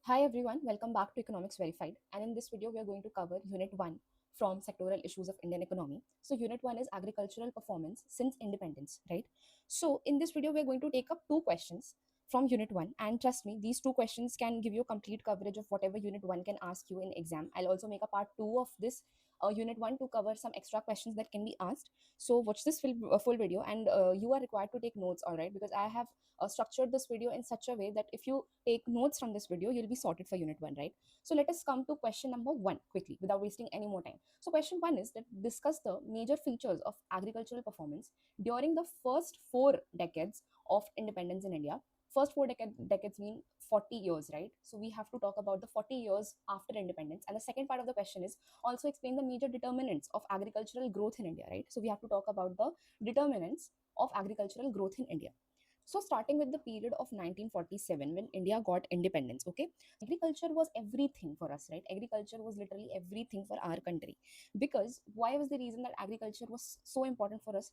Hi everyone, welcome back to Economics Verified. And in this video, we are going to cover Unit 1 from Sectoral Issues of Indian Economy. So, Unit 1 is Agricultural Performance since Independence, right? So, in this video, we are going to take up two questions from Unit 1. And trust me, these two questions can give you complete coverage of whatever Unit 1 can ask you in exam. I'll also make a part 2 of this Unit 1 to cover some extra questions that can be asked. So, watch this full video and you are required to take notes, all right? Because I have structured this video in such a way that if you take notes from this video, you'll be sorted for Unit 1, right? So let us come to question number 1 quickly without wasting any more time. So question 1 is that discuss the major features of agricultural performance during the first 4 decades of independence in India. First four decades mean 40 years, right? So we have to talk about the 40 years after independence. And the second part of the question is also explain the major determinants of agricultural growth in India, right? So we have to talk about the determinants of agricultural growth in India. So starting with the period of 1947 when India got independence, okay, agriculture was everything for us, right? Agriculture was literally everything for our country. Because why was the reason that agriculture was so important for us?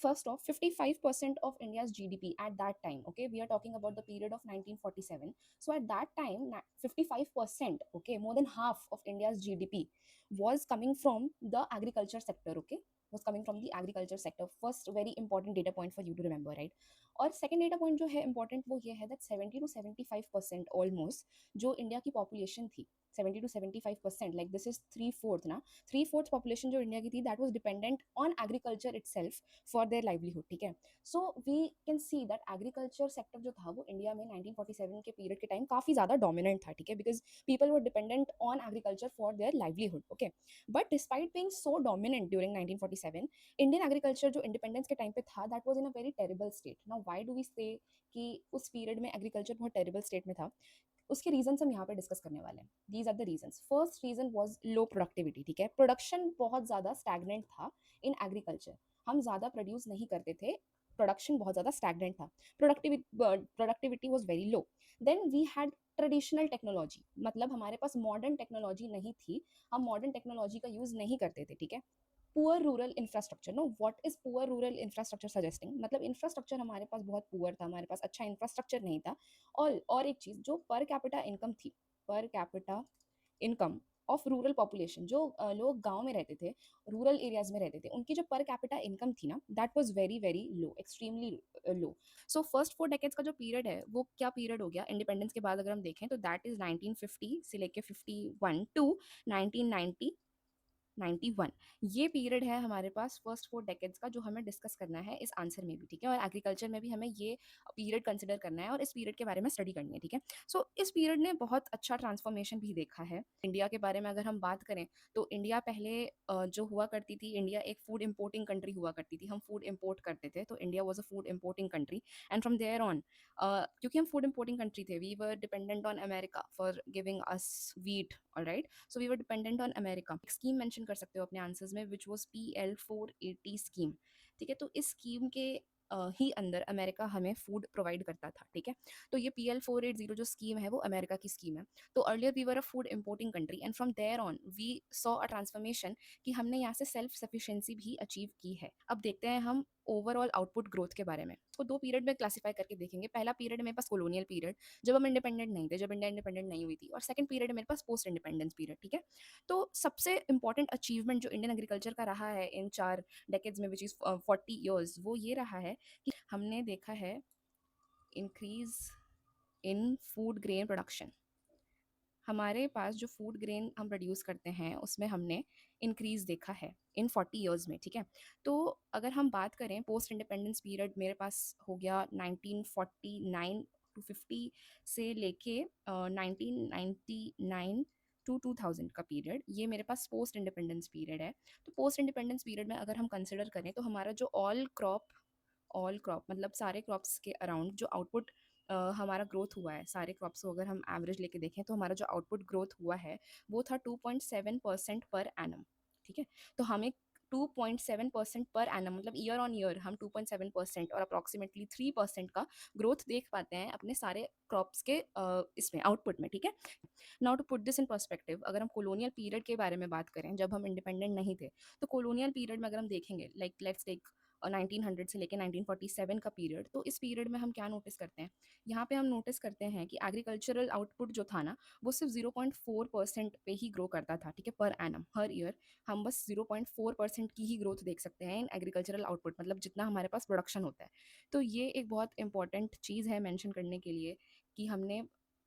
First off, 55% of India's GDP at that time, okay, we are talking about the period of 1947. So at that time, 55%, okay, more than half of India's GDP was coming from the agriculture sector, okay, was coming from the agriculture sector. First very important data point for you to remember, right? और second data point जो है important वो ये है that 70 to 75% almost जो India की population थी 70 to 75%, like this is three fourth ना, थ्री फोर्थ पॉपुलेशन जो इंडिया की थी that was dependent on agriculture itself for their livelihood, ठीक है? So we can see that agriculture sector जो था वो इंडिया में 1947 के पीरियड के टाइम काफी ज्यादा डोमिनेंट था, ठीक है? Because people were dependent on agriculture for their livelihood, okay? But despite being so dominant during 1947, Indian agriculture जो इंडिपेंडेंस के टाइम पे था that was in a very terrible state. Now why do we say कि उस period में agriculture बहुत terrible state में था? उसके रीजन हम यहाँ पे डिस्कस करने वाले हैं. These are the reasons. First reason was low productivity, ठीक है? प्रोडक्शन बहुत ज्यादा स्टैग्नेंट था इन एग्रीकल्चर. हम ज्यादा प्रोड्यूस नहीं करते थे, प्रोडक्शन बहुत ज्यादा स्टैग्नेंट था, productivity was very low. Then we had traditional technology, मतलब हमारे पास मॉडर्न टेक्नोलॉजी नहीं थी, हम मॉडर्न टेक्नोलॉजी का यूज नहीं करते थे, ठीक है? Poor rural infrastructure. No, what is poor rural infrastructure suggesting? मतलब इंफ्रास्ट्रक्चर हमारे पास बहुत पुअर था, हमारे पास अच्छा इंफ्रास्ट्रक्चर नहीं था. और एक चीज जो पर कैपिटा इनकम थी, per capita income of rural population, जो लोग गांव में रहते थे, रूरल एरियाज में रहते थे, उनकी जो पर कैपिटा इनकम थी ना that was very very low, extremely low. So first 4 decades का जो पीरियड है वो क्या पीरियड हो गया इंडिपेंडेंस के बाद? अगर हम देखें तो दैट इज 1950 से लेके 51 टू 1990 91. ये पीरियड है हमारे पास फर्स्ट 4 डेकेड्स का, जो हमें डिस्कस करना है इस आंसर में भी, ठीक है? और एग्रीकल्चर में भी हमें ये पीरियड कंसिडर करना है और इस पीरियड के बारे में स्टडी करनी है, ठीक है? सो इस पीरियड ने बहुत अच्छा ट्रांसफॉर्मेशन भी देखा है. इंडिया के बारे में अगर हम बात करें तो इंडिया पहले जो हुआ करती थी, इंडिया एक फूड इम्पोर्टिंग कंट्री हुआ करती थी. हम फूड इम्पोर्ट करते थे, तो India was a food importing country. And from there on, क्योंकि हम फूड इम्पोर्टिंग कंट्री थे, we were dependent on America for giving us wheat, alright? So we were dependent on America. एक scheme mention कर सकते हो अपने answers में which was PL480 scheme, ठीक है? तो इस स्कीम के ही अंदर अमेरिका हमें फूड प्रोवाइड करता था, ठीक है? तो ये PL480 जो स्कीम है वो अमेरिका की स्कीम है. तो earlier we were a food importing country and from there on we saw a transformation कि हमने यहाँ से सेल्फ सफिशिएंसी भी अचीव की है. अब देखते हैं हम ओवरऑल आउटपुट ग्रोथ के बारे में. तो दो पीरियड में क्लासिफाई करके देखेंगे. पहला पीरियड मेरे पास कॉलोनियल पीरियड, जब हम इंडिपेंडेंट नहीं थे, जब इंडिया इंडिपेंडेंट नहीं हुई थी. और सेकंड पीरियड मेरे पास पोस्ट इंडिपेंडेंस पीरियड, ठीक है? तो सबसे इंपॉर्टेंट अचीवमेंट जो इंडियन एग्रीकल्चर का रहा है इन 4 डेकेड्स में विच इज 40 ईयर्स, वो ये रहा है कि हमने देखा है increase in food grain production. हमारे पास जो फूड ग्रेन हम प्रोड्यूस करते हैं उसमें हमने इंक्रीज देखा है इन 40 ईयर्स में, ठीक है? तो अगर हम बात करें पोस्ट इंडिपेंडेंस पीरियड, मेरे पास हो गया 1949 टू 50 से लेके 1999 टू 2000 का पीरियड, ये मेरे पास पोस्ट इंडिपेंडेंस पीरियड है. तो पोस्ट इंडिपेंडेंस पीरियड में अगर हम कंसिडर करें तो हमारा जो ऑल क्रॉप मतलब सारे क्रॉप्स के अराउंड जो आउटपुट हमारा ग्रोथ हुआ है, सारे क्रॉप्स को अगर हम एवरेज लेके देखें तो हमारा जो आउटपुट ग्रोथ हुआ है वो था 2.7% पर एनम, ठीक है? तो हमें 2.7% पर एनम मतलब ईयर ऑन ईयर हम 2.7% और अप्रॉक्सीमेटली 3% का ग्रोथ देख पाते हैं अपने सारे क्रॉप्स के इसमें आउटपुट में, ठीक है? Now to put this in perspective, अगर हम कॉलोनियल पीरियड के बारे में बात करें जब हम इंडिपेंडेंट नहीं थे, तो कॉलोनियल पीरियड में अगर हम देखेंगे लाइक लेट्स टेक 1900 से लेके 1947 का पीरियड, तो इस पीरियड में हम क्या नोटिस करते हैं, यहाँ पे हम नोटिस करते हैं कि एग्रीकल्चरल आउटपुट जो था ना, वो सिर्फ 0.4% पे ही ग्रो करता था, ठीक है, पर एनम हर ईयर। हम बस 0.4% की ही ग्रोथ देख सकते हैं इन एग्रीकल्चरल आउटपुट, मतलब जितना हमारे पास प्रोडक्शन होता है। तो ये एक बहुत इंपॉर्टेंट चीज़ है मेंशन करने के लिए कि हमने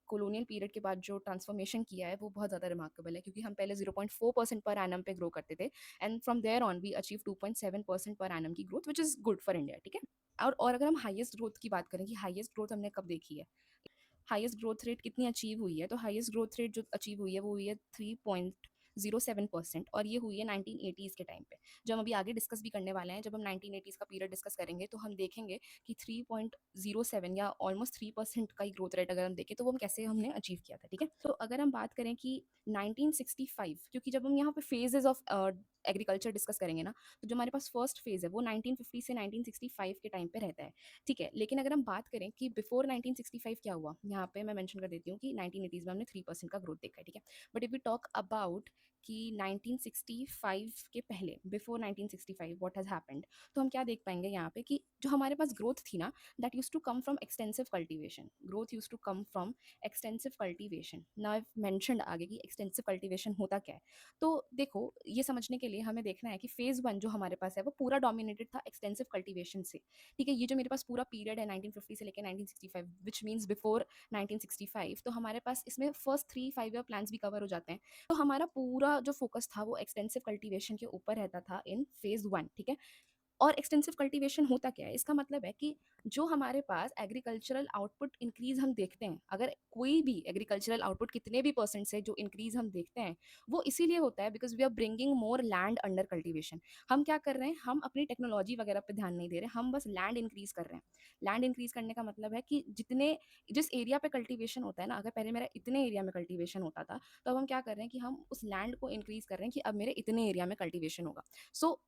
कॉलोनियल पीरियड के बाद जो ट्रांसफॉर्मेशन किया है वो बहुत ज़्यादा रिमार्केबल है, क्योंकि हम पहले 0.4% पर एनम पे ग्रो करते थे, and from there on we achieve 2.7% per annum की growth, which is good for India, ठीक है। और अगर हम हाईएस्ट ग्रोथ की बात करें कि हाईएस्ट ग्रोथ हमने कब देखी है, हाईएस्ट ग्रोथ रेट कितनी अचीव हुई है, तो हाईएस्ट ग्रोथ रेट जो अचीव हुई है वो हुई है 3.07%, और ये हुई है 1980s के टाइम पे, जो हम अभी आगे डिस्कस भी करने वाले हैं। जब हम 1980s का पीरियड डिस्कस करेंगे तो हम देखेंगे कि 3.07 या ऑलमोस्ट 3% का ही ग्रोथ रेट अगर हम देखें तो वो हम कैसे हमने अचीव किया था, ठीक है। तो अगर हम बात करें कि 1965, क्योंकि जब हम यहाँ पे फेजेस ऑफ एग्रीकल्चर डिस्कस करेंगे ना, तो जो हमारे पास फर्स्ट फेज है वो 1950 से 1965 के टाइम पे रहता है, ठीक है। लेकिन अगर हम बात करें कि बिफोर 1965 क्या हुआ, यहाँ पे मैं मेंशन कर देती हूँ कि 1980s में हमने 3% का ग्रोथ देखा है, ठीक है। But if we talk about कि 1965 के पहले, बिफोर 1965 व्हाट हैज़ हैपेंड, तो हम क्या देख पाएंगे यहाँ पे कि जो हमारे पास ग्रोथ थी ना, that use to come from extensive cultivation, growth use to come from extensive cultivation. Now I mentioned आगे कि एक्सटेंसिव कल्टीवेशन होता क्या है। तो देखो, ये समझने के लिए हमें देखना है कि फेज़ वन जो हमारे पास है वो पूरा डोमिनेटेड था एक्सटेंसिव कल्टीवेशन से, ठीक है। ये जो मेरे पास पूरा पीरियड है 1950 से लेकर 1965, विच मीन्स बिफोर 1965, तो हमारे पास इसमें फर्स्ट 3 5 ईयर प्लान्स भी कवर हो जाते हैं। तो हमारा पूरा जो फोकस था वो एक्सटेंसिव कल्टीवेशन के ऊपर रहता था इन फेज वन, ठीक है। और एक्सटेंसिव कल्टीवेशन होता क्या है, इसका मतलब है कि जो हमारे पास एग्रीकल्चरल आउटपुट इंक्रीज हम देखते हैं, अगर कोई भी एग्रीकल्चरल आउटपुट कितने भी परसेंट से जो इंक्रीज हम देखते हैं, वो इसीलिए होता है because we are bringing more land under cultivation. हम क्या कर रहे हैं, हम अपनी टेक्नोलॉजी वगैरह पे ध्यान नहीं दे रहे, हम बस लैंड इंक्रीज कर रहे हैं। लैंड इंक्रीज करने का मतलब है कि जितने जिस एरिया पे कल्टीवेशन होता है ना, अगर पहले मेरा इतने एरिया में कल्टीवेशन होता था, तो अब हम क्या कर रहे हैं कि हम उस लैंड को इंक्रीज कर रहे हैं कि अब मेरे इतने एरिया में कल्टीवेशन होगा।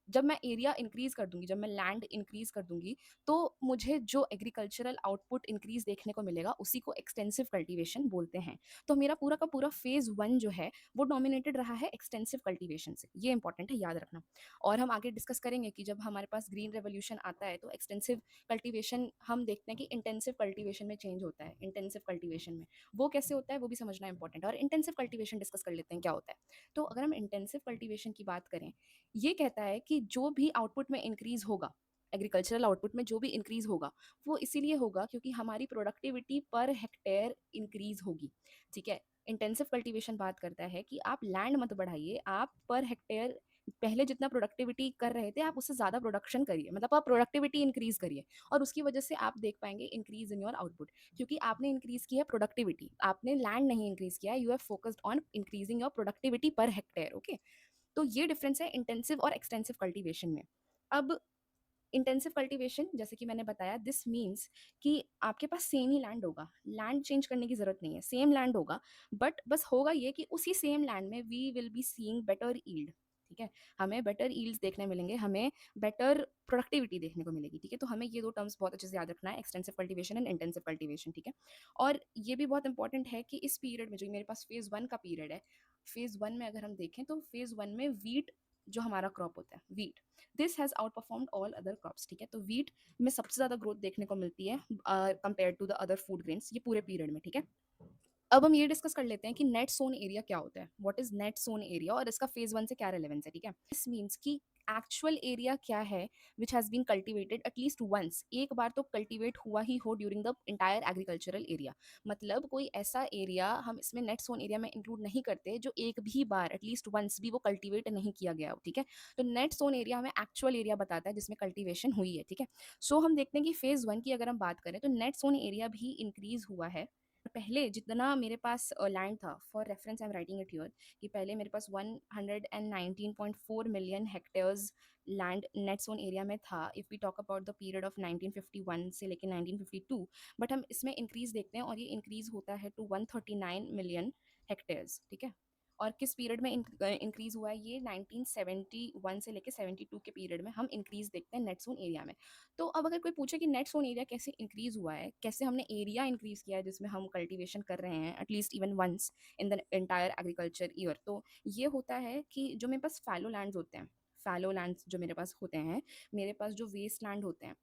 जब मैं एरिया इंक्रीज कर दूंगी, जब मैं लैंड इंक्रीज कर दूंगी, तो मुझे जो एग्रीकल्चरल आउटपुट इंक्रीज देखने को मिलेगा उसी को एक्सटेंसिव कल्टीवेशन बोलते हैं। तो मेरा पूरा का पूरा फेज वन जो है वो डोमिनेटेड रहा है एक्सटेंसिव कल्टीवेशन से, ये इंपॉर्टेंट है याद रखना। और हम आगे डिस्कस करेंगे कि जब हमारे पास ग्रीन रेवोल्यूशन आता है तो एक्सटेंसिव कल्टीवेशन हम देखते हैं कि इंटेंसिव कल्टीवेशन में चेंज होता है। इंटेंसिव कल्टीवेशन में वो कैसे होता है वो भी समझना इंपॉर्टेंट है, और इंटेंसिव कल्टीवेशन डिस्कस कर लेते हैं क्या होता है। तो अगर हम इंटेंसिव कल्टीवेशन की बात करें, ये कहता है कि जो भी आउटपुट में इंक्रीज होगा, एग्रीकल्चरल आउटपुट में जो भी इंक्रीज होगा, वो इसीलिए होगा क्योंकि हमारी प्रोडक्टिविटी पर हेक्टेयर इंक्रीज होगी, ठीक है। इंटेंसिव कल्टीवेशन बात करता है कि आप लैंड मत बढ़ाइए, आप पर हेक्टेयर पहले जितना प्रोडक्टिविटी कर रहे थे आप उससे ज़्यादा प्रोडक्शन करिए, मतलब आप प्रोडक्टिविटी इंक्रीज करिए, और उसकी वजह से आप देख पाएंगे इंक्रीज इन योर आउटपुट, क्योंकि आपने इंक्रीज किया प्रोडक्टिविटी, आपने लैंड नहीं इंक्रीज किया, you have focused on increasing your productivity per hectare, okay. तो ये डिफरेंस है इंटेंसिव और एक्सटेंसिव कल्टीवेशन में। अब इंटेंसिव कल्टीवेशन, जैसे कि मैंने बताया, दिस मीन्स कि आपके पास सेम ही लैंड होगा, लैंड चेंज करने की जरूरत नहीं है, सेम लैंड होगा, बट बस होगा ये कि उसी सेम लैंड में we will be seeing better yield, ठीक है। हमें बेटर ईल्ड्स देखने मिलेंगे, हमें बेटर प्रोडक्टिविटी देखने को मिलेगी, ठीक है। तो हमें ये दो टर्म्स बहुत अच्छे से याद रखना है, extensive cultivation and intensive cultivation, ठीक है। और ये भी बहुत इंपॉर्टेंट है कि इस पीरियड में जो मेरे पास फेज वन का पीरियड है, फेज वन में अगर हम देखें तो फेज वन में वीट जो हमारा क्रॉप होता है, wheat, this has out performed all other crops, ठीक है। तो वीट में सबसे ज्यादा ग्रोथ देखने को मिलती है compare to the other food grains ये पूरे पीरियड में, ठीक है। अब हम ये डिस्कस कर लेते हैं कि नेट सोन एरिया क्या होता है, what is net sown area, और इसका फेज वन से क्या रेलेवेंस है, ठीक है। दिस मीन्स कि एक्चुअल एरिया क्या है which has been cultivated at least once, एक बार तो कल्टीवेट हुआ ही हो during the entire agricultural area. मतलब कोई ऐसा एरिया हम इसमें नेट सोन एरिया में इंक्लूड नहीं करते जो एक भी बार एटलीस्ट वंस भी वो कल्टीवेट नहीं किया गया हो, ठीक है। तो नेट सोन एरिया हमें एक्चुअल एरिया बताता है जिसमें कल्टीवेशन हुई है, ठीक है। सो हम देखते हैं कि फेज वन की अगर हम बात करें तो नेट सोन एरिया भी इंक्रीज हुआ है। पहले जितना मेरे पास लैंड था, for reference I am writing it here, कि पहले मेरे पास 119.4 million hectares land net sown area में था, if we talk about the period of 1951 से लेकर 1952। बट हम इसमें इंक्रीज देखते हैं और ये इंक्रीज होता है टू 139 मिलियन हेक्टेयर्स, ठीक है। और किस पीरियड में इंक्रीज हुआ है, ये 1971 से लेकर 72 के पीरियड में हम इंक्रीज देखते हैं नेट जोन एरिया में। तो अब अगर कोई पूछे कि नेट जोन एरिया कैसे इंक्रीज हुआ है, कैसे हमने एरिया इंक्रीज किया है जिसमें हम कल्टीवेशन कर रहे हैं at least even once in the entire agriculture year, तो ये होता है कि जो मेरे पास फैलो लैंड्स होते हैं, फैलो लैंड्स जो मेरे पास होते हैं, मेरे पास जो वेस्ट लैंड होते हैं,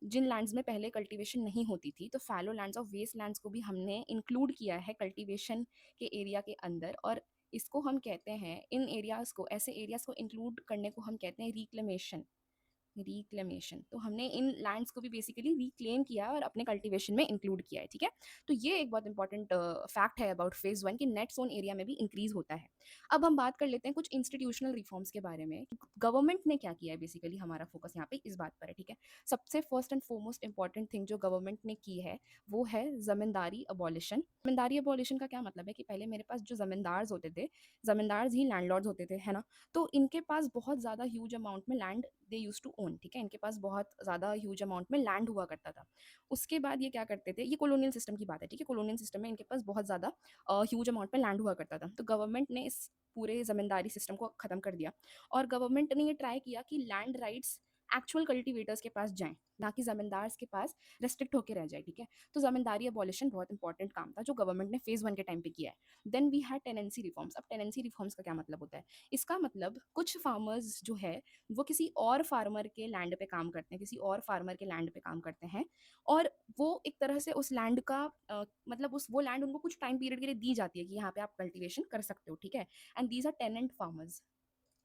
जिन लैंड्स में पहले कल्टीवेशन नहीं होती थी, तो फैलो लैंड्स और वेस्ट लैंड्स को भी हमने इंक्लूड किया है कल्टीवेशन के एरिया के अंदर। और इसको हम कहते हैं, इन एरियाज़ को, ऐसे एरियाज़ को इंक्लूड करने को हम कहते हैं रिक्लेमेशन। रिक्लेमेशन, तो हमने इन लैंड्स को भी बेसिकली रिक्लेम किया और अपने कल्टीवेशन में इंक्लूड किया है, ठीक है। तो ये एक बहुत इंपॉर्टेंट फैक्ट है अबाउट फेज वन कि नेट जोन एरिया में भी इंक्रीज होता है। अब हम बात कर लेते हैं कुछ इंस्टीट्यूशनल रिफॉर्म्स के बारे में। गवर्नमेंट ने क्या किया है, बेसिकली हमारा फोकस यहाँ पे इस बात पर है, ठीक है। सबसे first and foremost important thing जो गवर्नमेंट ने की है वो है जमींदारी अबॉलिशन। जमींदारी अबॉलिशन का क्या मतलब है कि पहले मेरे पास जो जमींदार होते थे, जमींदार ही लैंडलॉर्ड्स होते थे, है ना। तो इनके पास बहुत ज़्यादा ह्यूज अमाउंट में land they use to own, ठीक है। इनके पास बहुत ज़्यादा ह्यूज अमाउंट में लैंड हुआ करता था। उसके बाद ये क्या करते थे, ये कॉलोनियल सिस्टम की बात है, ठीक है। कॉलोनियल सिस्टम में इनके पास बहुत ज़्यादा ह्यूज अमाउंट में लैंड हुआ करता था। तो गवर्नमेंट ने इस पूरे ज़मींदारी सिस्टम को ख़त्म कर दिया और गवर्नमेंट ने ये ट्राई किया कि लैंड राइट्स एक्चुअल कल्टिवेटर्स के पास जाएं, ना कि जमींदार के पास रेस्ट्रिक्ट होकर रह जाए, ठीक है। तो जमींदारी अबॉलिशन बहुत इंपॉर्टेंट काम था जो गवर्नमेंट ने फेज वन के टाइम पे किया है। Then we had tenancy reforms. अब टेनेंसी रिफॉर्म्स का क्या मतलब होता है, इसका मतलब कुछ फार्मर्स जो है वो किसी और फार्मर के लैंड पे काम करते हैं, किसी और फार्मर के लैंड पे काम करते हैं, और वो एक तरह से उस लैंड का मतलब उस वो लैंड उनको कुछ टाइम पीरियड के लिए दी जाती है कि यहाँ पे आप कल्टीवेशन कर सकते हो, ठीक है। And these are tenant farmers.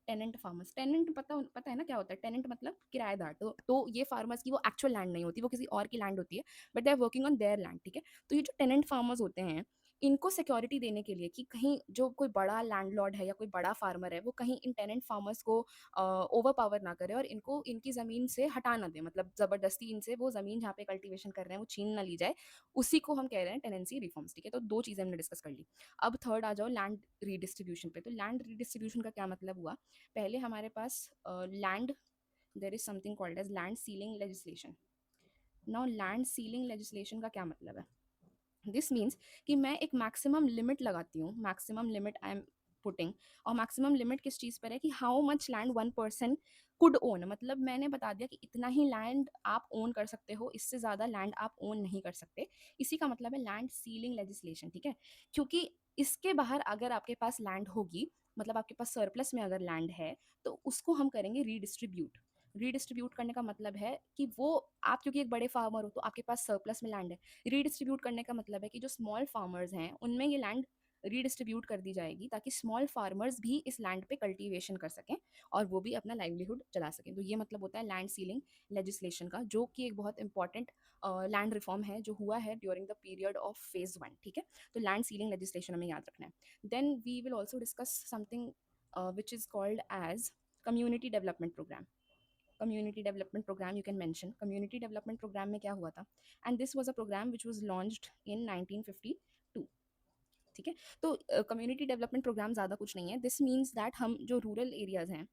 Tenant farmers, tenant पता है ना क्या होता है, टेनेंट मतलब किराएदार। तो ये फार्मर्स की वो एक्चुअल लैंड नहीं होती, वो किसी और की लैंड होती है, but they are working on their land, ठीक है। तो ये जो टेनेंट फार्मर्स होते हैं, इनको सिक्योरिटी देने के लिए कि कहीं जो कोई बड़ा लैंडलॉर्ड है या कोई बड़ा फार्मर है वो कहीं इन टेनेंट फार्मर्स को ओवर पावर ना करे और इनको इनकी ज़मीन से हटा ना दे, मतलब ज़बरदस्ती इनसे वो ज़मीन जहाँ पे कल्टीवेशन कर रहे हैं वो छीन ना ली जाए, उसी को हम कह रहे हैं टेनेंसी रिफॉर्म्स, ठीक है। तो दो चीज़ें हमने डिस्कस कर ली। अब थर्ड आ जाओ लैंड रीडिस्ट्रीब्यूशन पे। तो लैंड रीडिस्ट्रीब्यूशन का क्या मतलब हुआ, पहले हमारे पास land, there is something called as land ceiling legislation. Now land ceiling legislation का क्या मतलब है, दिस मीन्स कि मैं एक मैक्सिमम लिमिट लगाती हूँ, maximum limit I am putting. और मैक्सिमम लिमिट किस चीज़ पर है कि how much land one person could own, मतलब मैंने बता दिया कि इतना ही लैंड आप ओन कर सकते हो, इससे ज़्यादा लैंड आप ओन नहीं कर सकते। इसी का मतलब है लैंड सीलिंग लेजिस्लेशन, ठीक है। क्योंकि इसके बाहर अगर आपके पास लैंड होगी, मतलब आपके पास सरप्लस में अगर लैंड है, तो उसको हम करेंगे रीडिस्ट्रीब्यूट। रीडिस्ट्रीब्यूट करने का मतलब है कि वो आप क्योंकि एक बड़े फार्मर हो तो आपके पास सरप्लस में लैंड है, रीडिस्ट्रीब्यूट करने का मतलब है कि जो स्मॉल फार्मर्स हैं उनमें ये लैंड रीडिस्ट्रीब्यूट कर दी जाएगी ताकि स्मॉल फार्मर्स भी इस लैंड पे कल्टीवेशन कर सकें और वो भी अपना लाइवलीहुड चला सकें। तो ये मतलब होता है लैंड सीलिंग लेजिस्लेशन का, जो कि एक बहुत इंपॉर्टेंट लैंड रिफॉर्म है जो हुआ है during the period of phase one, ठीक है। तो लैंड सीलिंग लेजिस्लेशन हमें याद रखना है। Then we will also discuss something which is called as community development programme. Community development programme you can mention. Community development programme में क्या हुआ था, and this was a programme which was launched in 1952, ठीक है। तो community development programme ज़्यादा कुछ नहीं है, दिस मीन्स दैट हम जो रूरल एरियाज़ हैं,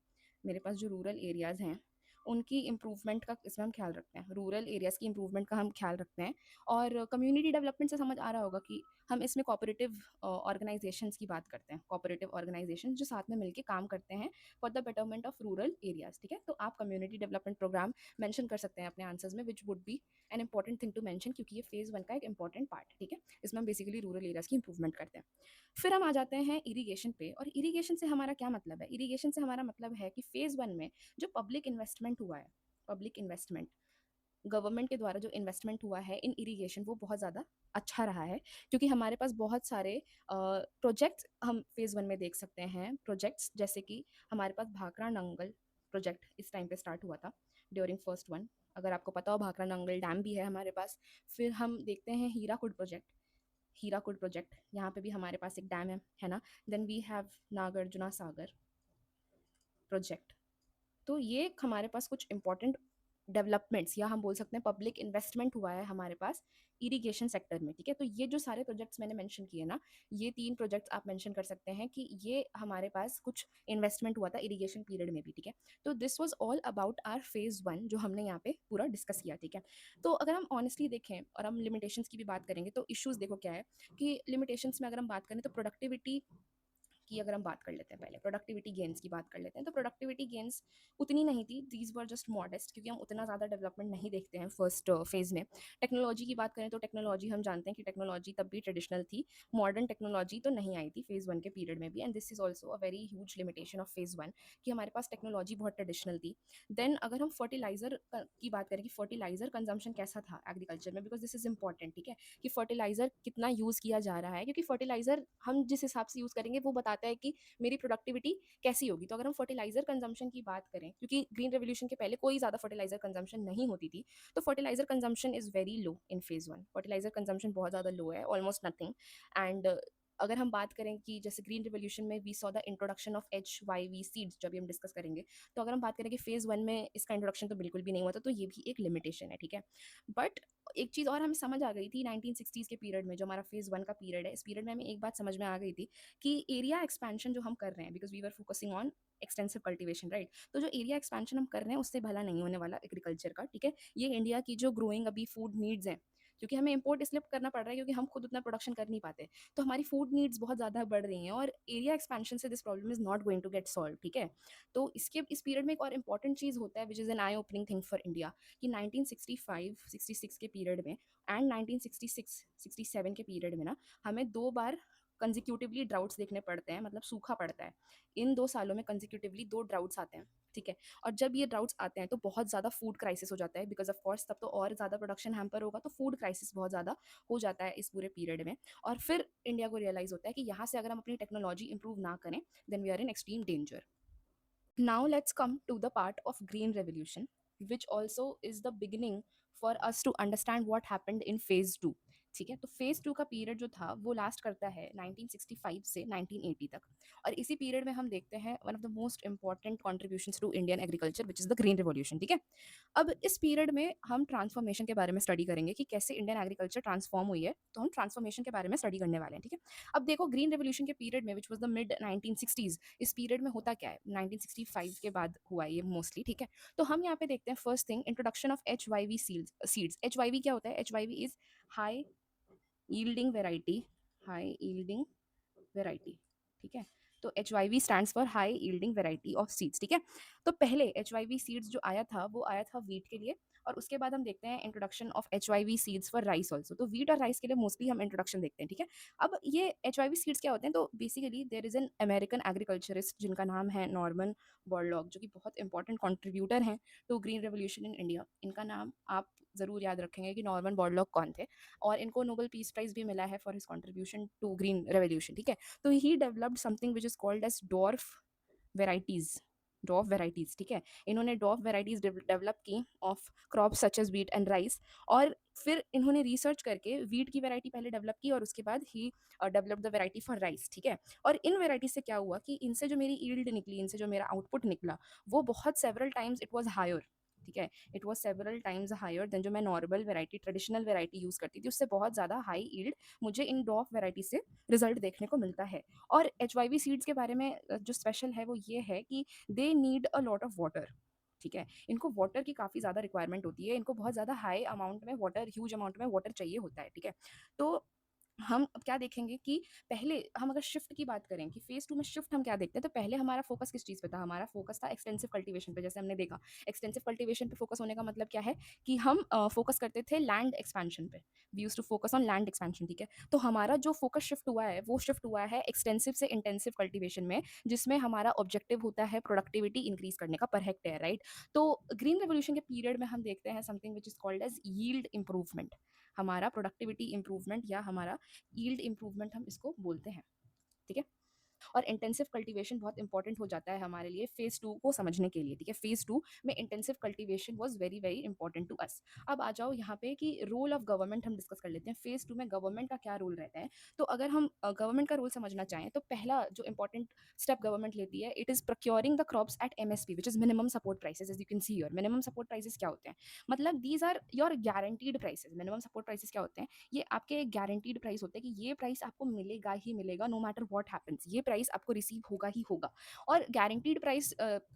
मेरे पास जो रूरल एरियाज़ हैं उनकी इम्प्रूवमेंट का इसमें हम ख्याल रखते हैं, रूरल एरियाज़ की इम्प्रूवमेंट का हम ख्याल रखते हैं। और कम्युनिटी डेवलपमेंट से समझ आ रहा होगा कि हम इसमें कोऑपरेटिव ऑर्गेनाइजेशंस की बात करते हैं, कोऑपरेटिव ऑर्गेनाइजेशन जो साथ में मिलकर काम करते हैं for the betterment of rural areas, ठीक है। तो आप कम्युनिटी डेवलपमेंट प्रोग्राम मेंशन कर सकते हैं अपने आंसर्स में, which would be an important thing to mention, क्योंकि ये फेज़ वन का एक इंपॉर्टेंट पार्ट है, ठीक है। इसमें हम बेसिकली रूरल एरियाज़ की इंप्रूवमेंट करते हैं। फिर हम आ जाते हैं इरिगेशन पे, और इरिगेशन से हमारा क्या मतलब है, इरिगेशन से हमारा मतलब है कि फेज़ वन में जो पब्लिक इन्वेस्टमेंट हुआ है, पब्लिक इन्वेस्टमेंट गवर्नमेंट के द्वारा जो इन्वेस्टमेंट हुआ है इन इरिगेशन वो बहुत ज़्यादा अच्छा रहा है, क्योंकि हमारे पास बहुत सारे प्रोजेक्ट्स हम फेज़ वन में देख सकते हैं। प्रोजेक्ट्स जैसे कि हमारे पास भाखड़ा नंगल प्रोजेक्ट इस टाइम पे स्टार्ट हुआ था ड्यूरिंग फर्स्ट वन, अगर आपको पता हो भाखड़ा नंगल डैम भी है हमारे पास। फिर हम देखते हैं हीराकुड प्रोजेक्ट, हीराकुड प्रोजेक्ट यहाँ पे भी हमारे पास एक डैम है ना। Then we have Nagarjuna Sagar project. तो ये हमारे पास कुछ इंपॉर्टेंट डेवलपमेंट्स या हम बोल सकते हैं पब्लिक इन्वेस्टमेंट हुआ है हमारे पास इरिगेशन सेक्टर में, ठीक है। तो ये जो सारे प्रोजेक्ट्स मैंने मेंशन किए ना, ये तीन प्रोजेक्ट्स आप मेंशन कर सकते हैं कि ये हमारे पास कुछ इन्वेस्टमेंट हुआ था इरिगेशन पीरियड में भी, ठीक है। तो this was all about R phase one जो हमने यहाँ पे पूरा डिस्कस किया, ठीक है। तो अगर हम ऑनेस्टली देखें और हम लिमिटेशंस की भी बात करेंगे तो इश्यूज देखो क्या है कि लिमिटेशंस में अगर हम बात करें तो प्रोडक्टिविटी की अगर हम बात कर लेते हैं, पहले प्रोडक्टिविटी गेन्स की बात कर लेते हैं, तो प्रोडक्टिविटी गेन्स उतनी नहीं थी, दीज वर जस्ट मॉडेस्ट, क्योंकि हम उतना ज़्यादा डेवलपमेंट नहीं देखते हैं फर्स्ट फेज़ में। टेक्नोलॉजी की बात करें तो टेक्नोलॉजी हम जानते हैं कि टेक्नोलॉजी तब भी ट्रेडिशनल थी, मॉडर्न टेक्नोलॉजी तो नहीं आई थी फेज़ वन के पीरियड में भी, and this is also a very huge limitation of phase one कि हमारे पास टेक्नोलॉजी बहुत ट्रेडिशनल थी। देन अगर हम फर्टिलाइजर की बात करें कि फर्टिलाइजर कंजम्पशन कैसा था एग्रीकल्चर में, बिकॉज दिस इज इंपॉर्टेंट, ठीक है, कि फर्टिलाइजर कितना यूज़ किया जा रहा है, क्योंकि फर्टिलाइजर हम जिस हिसाब से यूज़ करेंगे वो बताता है कि मेरी प्रोडक्टिविटी कैसी होगी। तो अगर हम फर्टिलाइजर कंजम्पशन की बात करें, क्योंकि ग्रीन रेवोल्यूशन के पहले कोई ज़्यादा फर्टिलाइजर कंजम्पशन नहीं होती थी, तो fertiliser consumption is very low in phase one. Fertiliser consumption बहुत ज़्यादा लो है, ऑलमोस्ट नथिंग। एंड अगर हम बात करें कि जैसे ग्रीन रिवोल्यूशन में we saw the introduction of HYV seeds, जो भी हम डिस्कस करेंगे, तो अगर हम बात करें कि फेज़ वन में इसका इंट्रोडक्शन तो बिल्कुल भी नहीं हुआ था, तो ये भी एक लिमिटेशन है, ठीक है। बट एक चीज़ और हमें समझ आ गई थी 1960s के पीरियड में, जो हमारा फेज़ वन का पीरियड है, इस पीरियड में हमें एक बात समझ में आ गई थी कि एरिया एक्सपेंशन जो हम कर रहे हैं, because we were focusing on extensive cultivation, right, तो जो एरिया एक्सपेंशन हम कर रहे हैं उससे भला नहीं होने वाला एग्रीकल्चर का, ठीक है। ये इंडिया की जो ग्रोइंग अभी फूड नीड्स हैं, क्योंकि हमें इंपोर्ट इसलिए करना पड़ रहा है क्योंकि हम खुद उतना प्रोडक्शन कर नहीं पाते, तो हमारी फूड नीड्स बहुत ज़्यादा बढ़ रही हैं, और एरिया एक्सपेंशन से this problem is not going to get solve, ठीक है। तो इसके इस पीरियड में एक और इंपॉर्टेंट चीज़ होता है which is an I opening thing for India, कि 1965-66 के पीरियड में एंड 1966-67 के पीरियड में ना, हमें दो बार कंजिक्यूटिवली ड्राउट्स देखने पड़ते हैं, मतलब सूखा पड़ता है। इन 2 सालों में कंजिक्यूटिवली 2 ड्राउट्स आते हैं, ठीक है। और जब ये ड्राउट्स आते हैं तो बहुत ज़्यादा फूड क्राइसिस हो जाता है, बिकॉज़ ऑफ कोर्स तब तो और ज़्यादा प्रोडक्शन हैम्पर होगा, तो फूड क्राइसिस बहुत ज़्यादा हो जाता है इस पूरे पीरियड में। और फिर इंडिया को रियलाइज़ होता है कि यहाँ से अगर हम अपनी टेक्नोलॉजी इंप्रूव ना करें, then we are in extreme danger. Now let's come to the part of Green Revolution, which also is the beginning for us to understand what happened in phase 2। ठीक है, तो फेज 2 का period जो था वो last करता है 1965 से 1980 तक, और इसी पीरियड में हम देखते हैं one of the most important contributions to Indian agriculture, which is the green revolution, ठीक है। अब इस पीरियड में हम ट्रांसफॉर्मेशन के बारे में स्टडी करेंगे कि कैसे इंडियन एग्रीकल्चर ट्रांसफॉर्म हुई है, तो हम ट्रांसफॉर्मेशन के बारे में स्टडी करने वाले हैं, ठीक है। अब देखो, ग्रीन रिवॉल्यूशन के पीरियड में, which was the mid 1960s, इस पीरियड में होता क्या है, 1965 के बाद हुआ ये मोस्टली, ठीक है। तो हम यहाँ पे देखते हैं first thing, introduction of HYV seeds. HYV क्या होता है? HYV is high yielding variety, high yielding variety, ठीक है। तो HYV stands for high yielding variety of seeds, ठीक है। तो पहले HYV सीड्स जो आया था वो आया था वीट के लिए, और उसके बाद हम देखते हैं introduction of HYV seeds for rice also. तो वीट और राइस के लिए मोस्टली हम इंट्रोडक्शन देखते हैं, ठीक है। अब ये HYV सीड्स क्या होते हैं? तो basically there is an American agriculturist जिनका नाम है नॉर्मन बोरलॉग, जो कि बहुत इंपॉर्टेंट कॉन्ट्रीब्यूटर हैं to green revolution in India. इनका नाम आप ज़रूर याद रखेंगे कि नॉर्मन बोरलॉग कौन थे, और इनको नोबेल पीस प्राइज भी मिला है for his contribution to green revolution, ठीक है। तो he developed something which is called as dwarf varieties, dwarf varieties, ठीक है। इन्होंने डॉफ वेराइटीज डेवलप की of crops such as wheat and rice, और फिर इन्होंने रिसर्च करके वीट की वैरायटी पहले डेवलप की, और उसके बाद he develop the variety for rice, ठीक है। और इन वैरायटी से क्या हुआ कि इनसे जो मेरी ईल्ड निकली, इनसे जो मेरा आउटपुट निकला, वो बहुत several times it was higher, ठीक है। It was several times higher than जो मैं normal variety, traditional variety use करती थी, उससे बहुत ज़्यादा हाई ईल्ड मुझे इन डॉफ वैरायटी से रिजल्ट देखने को मिलता है। और HYV सीड्स के बारे में जो स्पेशल है वो ये है कि they need a lot of water, ठीक है। इनको वाटर की काफ़ी ज़्यादा रिक्वायरमेंट होती है, इनको बहुत ज़्यादा हाई अमाउंट में वाटर, ह्यूज अमाउंट में वाटर चाहिए होता है, ठीक है। तो हम अब क्या देखेंगे कि पहले हम अगर शिफ्ट की बात करें कि फेज 2 में शिफ्ट हम क्या देखते हैं, तो पहले हमारा फोकस किस चीज़ पे था? हमारा फोकस था एक्सटेंसिव कल्टीवेशन पे। जैसे हमने देखा, एक्सटेंसिव कल्टीवेशन पे फोकस होने का मतलब क्या है कि हम फोकस करते थे लैंड एक्सपेंशन पे। We used to focus on land expansion, ठीक है। तो हमारा जो फोकस शिफ्ट हुआ है वो शिफ्ट हुआ है एक्सटेंसिव से इंटेंसिव कल्टीवेशन में, जिसमें हमारा ऑब्जेक्टिव होता है प्रोडक्टिविटी इंक्रीज करने का पर हेक्टेयर, राइट। तो ग्रीन रेवोल्यूशन के पीरियड में हम देखते हैं something which is called as yield improvement, हमारा प्रोडक्टिविटी इंप्रूवमेंट या हमारा यील्ड इंप्रूवमेंट हम इसको बोलते हैं, ठीक है। और इंटेंसिव कल्टीवेशन बहुत इंपॉर्टेंट हो जाता है हमारे लिए फेज 2 को समझने के लिए, ठीक है। फेज 2 में intensive cultivation was very very important to us. अब आ जाओ यहाँ पे कि रोल ऑफ गवर्नमेंट हम डिस्कस कर लेते हैं, फेज 2 में गवर्नमेंट का क्या रोल रहता है। तो अगर हम गवर्नमेंट का रोल समझना चाहें, तो पहला जो इंपॉर्टेंट स्टेप गवर्नमेंट लेती है, it is procuring the crops at MSP, which is minimum support prices. As you can see here, minimum support prices क्या होते हैं? मतलब these are your guaranteed prices. Minimum support prices क्या होते हैं? ये आपके गारंटीड प्राइस होते हैं कि ये प्राइस आपको मिलेगा ही मिलेगा, नो मैटर व्हाट हैपेंस, ये प्राइस आपको रिसीव होगा ही होगा। और गारंटीड प्राइस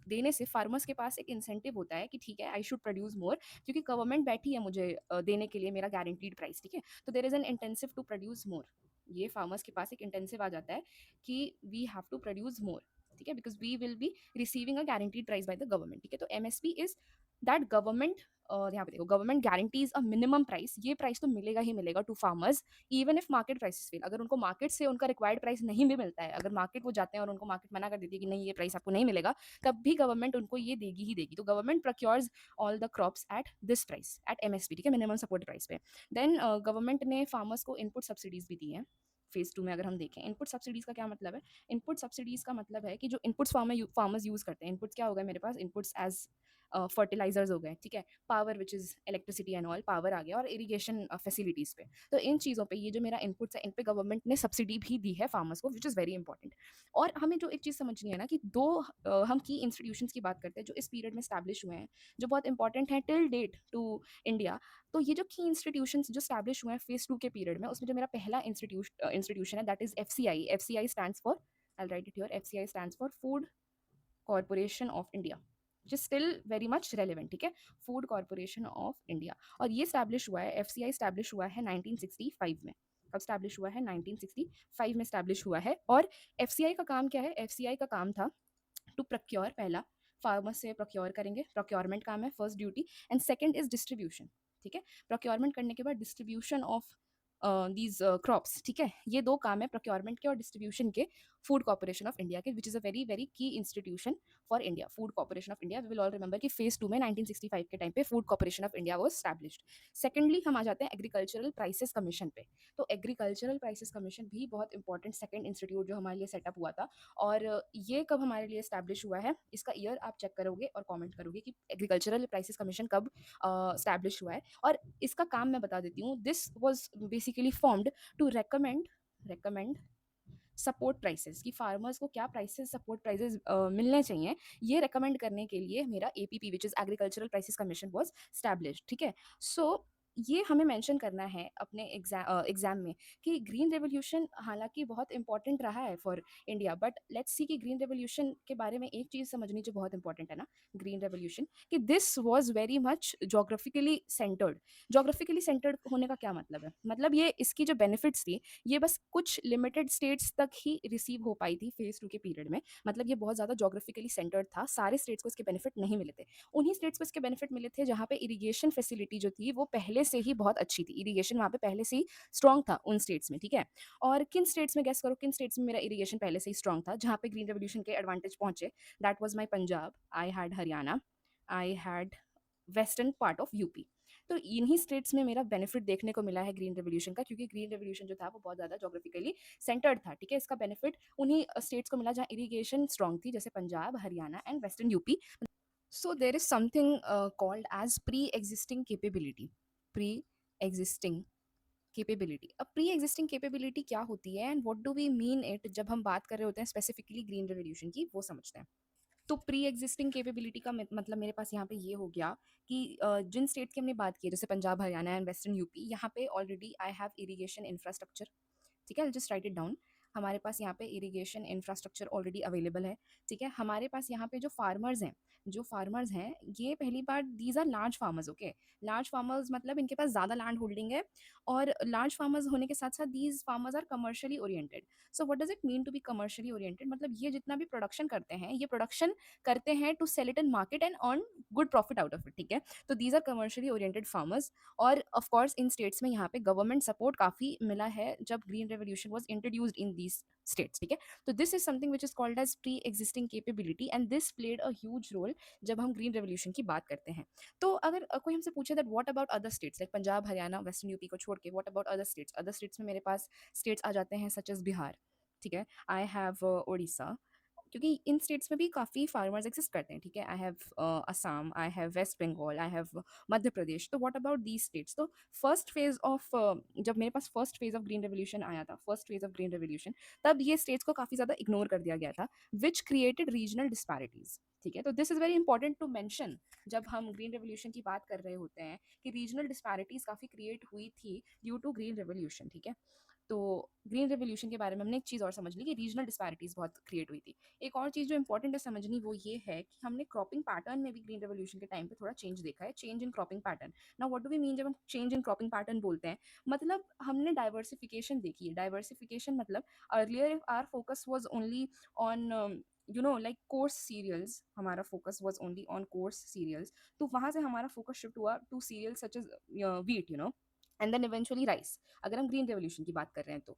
देने से फार्मर्स के पास एक इंसेंटिव होता है कि ठीक है, आई शुड प्रोड्यूस मोर, क्योंकि गवर्नमेंट बैठी है मुझे देने के लिए मेरा गारंटीड प्राइस, ठीक है। तो there is an intensive to produce more, ये फार्मर्स के पास एक इंटेंसिव आ जाता है कि we have to produce more, ठीक है, because we will be receiving a guaranteed price by the government, ठीक है। तो एमएसपी इज दैट गवर्नमेंट, यहाँ पे देखो, government guarantees a minimum price, ये प्राइस तो मिलेगा ही मिलेगा to farmers even if market prices fail. अगर उनको मार्केट से उनका रिक्वायर्ड प्राइस नहीं भी मिलता है, अगर मार्केट वो जाते हैं और उनको मार्केट मना कर देती है कि नहीं ये प्राइस आपको नहीं मिलेगा, तब भी गवर्नमेंट उनको ये देगी ही देगी। तो government procures all the crops at this price, at MSP, ठीक है, मिनिमम सपोर्ट प्राइस पे। देन गवर्नमेंट ने फार्मर्स को इनपुट सब्सिडीज भी दी हैं फेज 2 में। अगर हम देखें इनपुट सब्सिडीज का क्या मतलब है, इनपुट सब्सिडीज का मतलब है कि जो इनपुट्स फार्मर्स यूज करते हैं, इनपुट्स क्या हो गए मेरे पास, इनपुट्स एज फर्टिलाइजर्स हो गए, ठीक है, power which is electricity and all, power आ गया, और इरिगेशन फैसिलिटीज पे। तो इन चीज़ों पे ये जो मेरा इनपुट्स है इन पे गवर्नमेंट ने सब्सिडी भी दी है फार्मर्स को, विच इज़ वेरी इंपॉर्टेंट। और हमें जो एक चीज़ समझनी है ना कि दो हम की इंस्टीट्यूशंस की बात करते हैं जो इस पीरियड में स्टैब्लिश हुए हैं, जो बहुत इंपॉर्टेंट हैं टिल डेट टू इंडिया। तो ये जो की इंस्टीट्यूशंस जो स्टैब्लिश हुए हैं फेज 2 के पीरियड में, उसमें जो मेरा पहला इंस्टीट्यूशन है that is FCI. FCI stands for, I right it here, FCI stands for food corporation of India, which is still very much relevant, ठीक है, फूड कॉरपोरेशन ऑफ इंडिया। और ये स्टैब्लिश हुआ है, एफसीआई स्टैब्लिश हुआ है 1965 में। कब स्टैब्लिश हुआ है, 1965 में स्टैब्लिश हुआ है। और एफसीआई का काम क्या है, एफसीआई का काम था टू प्रोक्योर, पहला फार्मर से प्रोक्योर करेंगे, प्रोक्योरमेंट काम है first duty, and second is distribution, ठीक है, प्रोक्योरमेंट करने के बाद डिस्ट्रीब्यूशन ऑफ दीज क्रॉप्स, ठीक है। ये दो काम है प्रोक्योरमेंट के और डिस्ट्रीब्यूशन के फूड कॉर्पोरेशन ऑफ इंडिया के, which is a very very key institution for India, food corporation of India. We will all remember कि फेज 2 में 1965 के टाइम पे food corporation of India was established. Secondly हम आ जाते हैं एग्रीकल्चरल प्राइसेस कमीशन पे। तो एग्रीकल्चरल प्राइसेस कमीशन भी बहुत इंपॉर्टेंट सेकंड इंस्टीट्यूट जो हमारे लिए सेटअप हुआ था। और ये कब हमारे लिए स्टैब्लिश हुआ है, इसका ईयर आप चेक करोगे और कमेंट करोगे कि एग्रीकल्चरल प्राइसेस कमीशन कब स्टैब्लिश हुआ है। और इसका काम मैं बता देती हूँ, this was basically formed to recommend support prices, कि फार्मर्स को क्या प्राइसेस, सपोर्ट प्राइसेस मिलने चाहिए, ये रेकमेंड करने के लिए मेरा APP which is agricultural prices commission was established, ठीक है। सो ये हमें मेंशन करना है अपने एग्जाम में कि ग्रीन रेवोल्यूशन हालांकि बहुत इंपॉर्टेंट रहा है for India, but let's see कि ग्रीन रेवोल्यूशन के बारे में एक चीज़ समझनी जो बहुत इंपॉर्टेंट है ना, ग्रीन रेवोल्यूशन, कि this was very much geographically centred. Geographically centred होने का क्या मतलब है, मतलब ये इसकी जो बेनिफिट्स थी ये बस कुछ लिमिटेड स्टेट्स तक ही रिसीव हो पाई थी फेज 2 के पीरियड में। मतलब ये बहुत ज़्यादा जोग्राफिकली सेंटर्ड था, सारे स्टेट्स को इसके बेनिफिट नहीं मिले थे। उन्हीं स्टेट्स को इसके बेनिफिट मिले थे जहाँ पे इरीगेशन फैसिलिटी जो थी वो पहले से ही बहुत अच्छी थी, इरीगेशन वहाँ पे पहले से ही स्ट्रॉन्ग था उन स्टेट्स में, ठीक है। और किन स्टेट्स में, गैस करो किन स्टेट्स में मेरा इरीगेशन पहले से ही स्ट्रॉन्ग था, जहाँ पे ग्रीन रेवोल्यूशन के एडवांटेज पहुंचे। That was my Punjab, I had Haryana, I had western part of UP. तो इन्हीं स्टेट्स में मेरा बेनिफिट देखने को मिला है ग्रीन रेवोल्यूशन का, क्योंकि ग्रीन रेवोल्यूशन जो था वो बहुत ज़्यादा जोग्राफिकली सेंटर्ड था, ठीक है। इसका बेनिफिट उन्हीं स्टेट्स को मिला जहाँ इरीगेशन स्ट्रॉन्ग थी, जैसे Punjab, Haryana and western UP. So there is something called as pre-existing capability. Pre-existing capability. अब pre-existing capability क्या होती है and what do we mean it जब हम बात कर रहे होते हैं specifically green revolution की, वो समझते हैं। तो प्री एग्जिस्टिंग कैपेबिलिटी का मतलब मेरे पास यहाँ पे ये हो गया कि जिन स्टेट की हमने बात की है जैसे Punjab, Haryana and western UP, यहाँ पे already I have irrigation infrastructure, ठीक है, जस्ट राइट इट डाउन। हमारे पास यहाँ पे इरिगेशन इंफ्रास्ट्रक्चर ऑलरेडी अवेलेबल है, ठीक है। हमारे पास यहाँ पे जो फार्मर्स हैं ये पहली बार these are large farmers, okay. Large farmers मतलब इनके पास ज़्यादा लैंड होल्डिंग है, और लार्ज फार्मर्स होने के साथ साथ these farmers are commercially oriented. So what does it mean to be commercially oriented, मतलब ये जितना भी प्रोडक्शन करते हैं ये प्रोडक्शन करते हैं to sell it in market and earn good profit out of it, ठीक है। तो these are commercially oriented farmers. और ऑफ कोर्स इन स्टेट्स में यहाँ पे गवर्नमेंट सपोर्ट काफ़ी मिला है जब green revolution was introduced in these states, ठीक है। तो this is something which is called as pre existing capability and this played a huge role जब हम ग्रीन रेवोल्यूशन की बात करते हैं। तो अगर कोई हमसे पूछे that what about other states like Punjab, Haryana, western UP को छोड़ के व्हाट अबाउट अदर स्टेट्स में मेरे पास स्टेट्स आ जाते हैं सच एज बिहार, ठीक है, आई हैव उड़ीसा, क्योंकि इन स्टेट्स में भी काफ़ी फार्मर्स एग्जिस्ट करते हैं, ठीक है। I have Assam, I have West Bengal, I have Madhya Pradesh. तो व्हाट अबाउट दीज स्टेट्स, तो फर्स्ट फेज ऑफ जब मेरे पास first phase of green revolution आया था, first phase of green revolution, तब ये स्टेट्स को काफ़ी ज़्यादा इग्नोर कर दिया गया था, विच क्रिएटेड रीजनल डिस्पैरिटीज़, ठीक है। तो this is very important to mention जब हम ग्रीन रेवोल्यूशन की बात कर रहे होते हैं कि रीजनल डिस्पैरिटीज़ काफ़ी क्रिएट हुई थी ड्यू टू ग्रीन रेवोल्यूशन, ठीक है। तो ग्रीन रेवोल्यूशन के बारे में हमने एक चीज़ और समझ ली कि रीजनल डिस्पैरिटीज़ बहुत क्रिएट हुई थी। एक और चीज़ जो इंपॉर्टेंट है समझनी वो ये है कि हमने क्रॉपिंग पैटर्न में भी ग्रीन रेवोल्यूशन के टाइम पे थोड़ा चेंज देखा है, change in cropping pattern. Now what do we mean जब हम चेंज इन क्रॉपिंग पैटर्न बोलते हैं, मतलब हमने डाइवर्सिफिकेशन देखी है। डाइवर्सिफिकेशन मतलब earlier if our focus was only on like coarse cereals, हमारा focus was only on coarse cereals, तो वहाँ से हमारा फोकस शिफ्ट हुआ to cereals such as wheat, and then eventually rice, अगर हम ग्रीन रेवोल्यूशन की बात कर रहे हैं तो।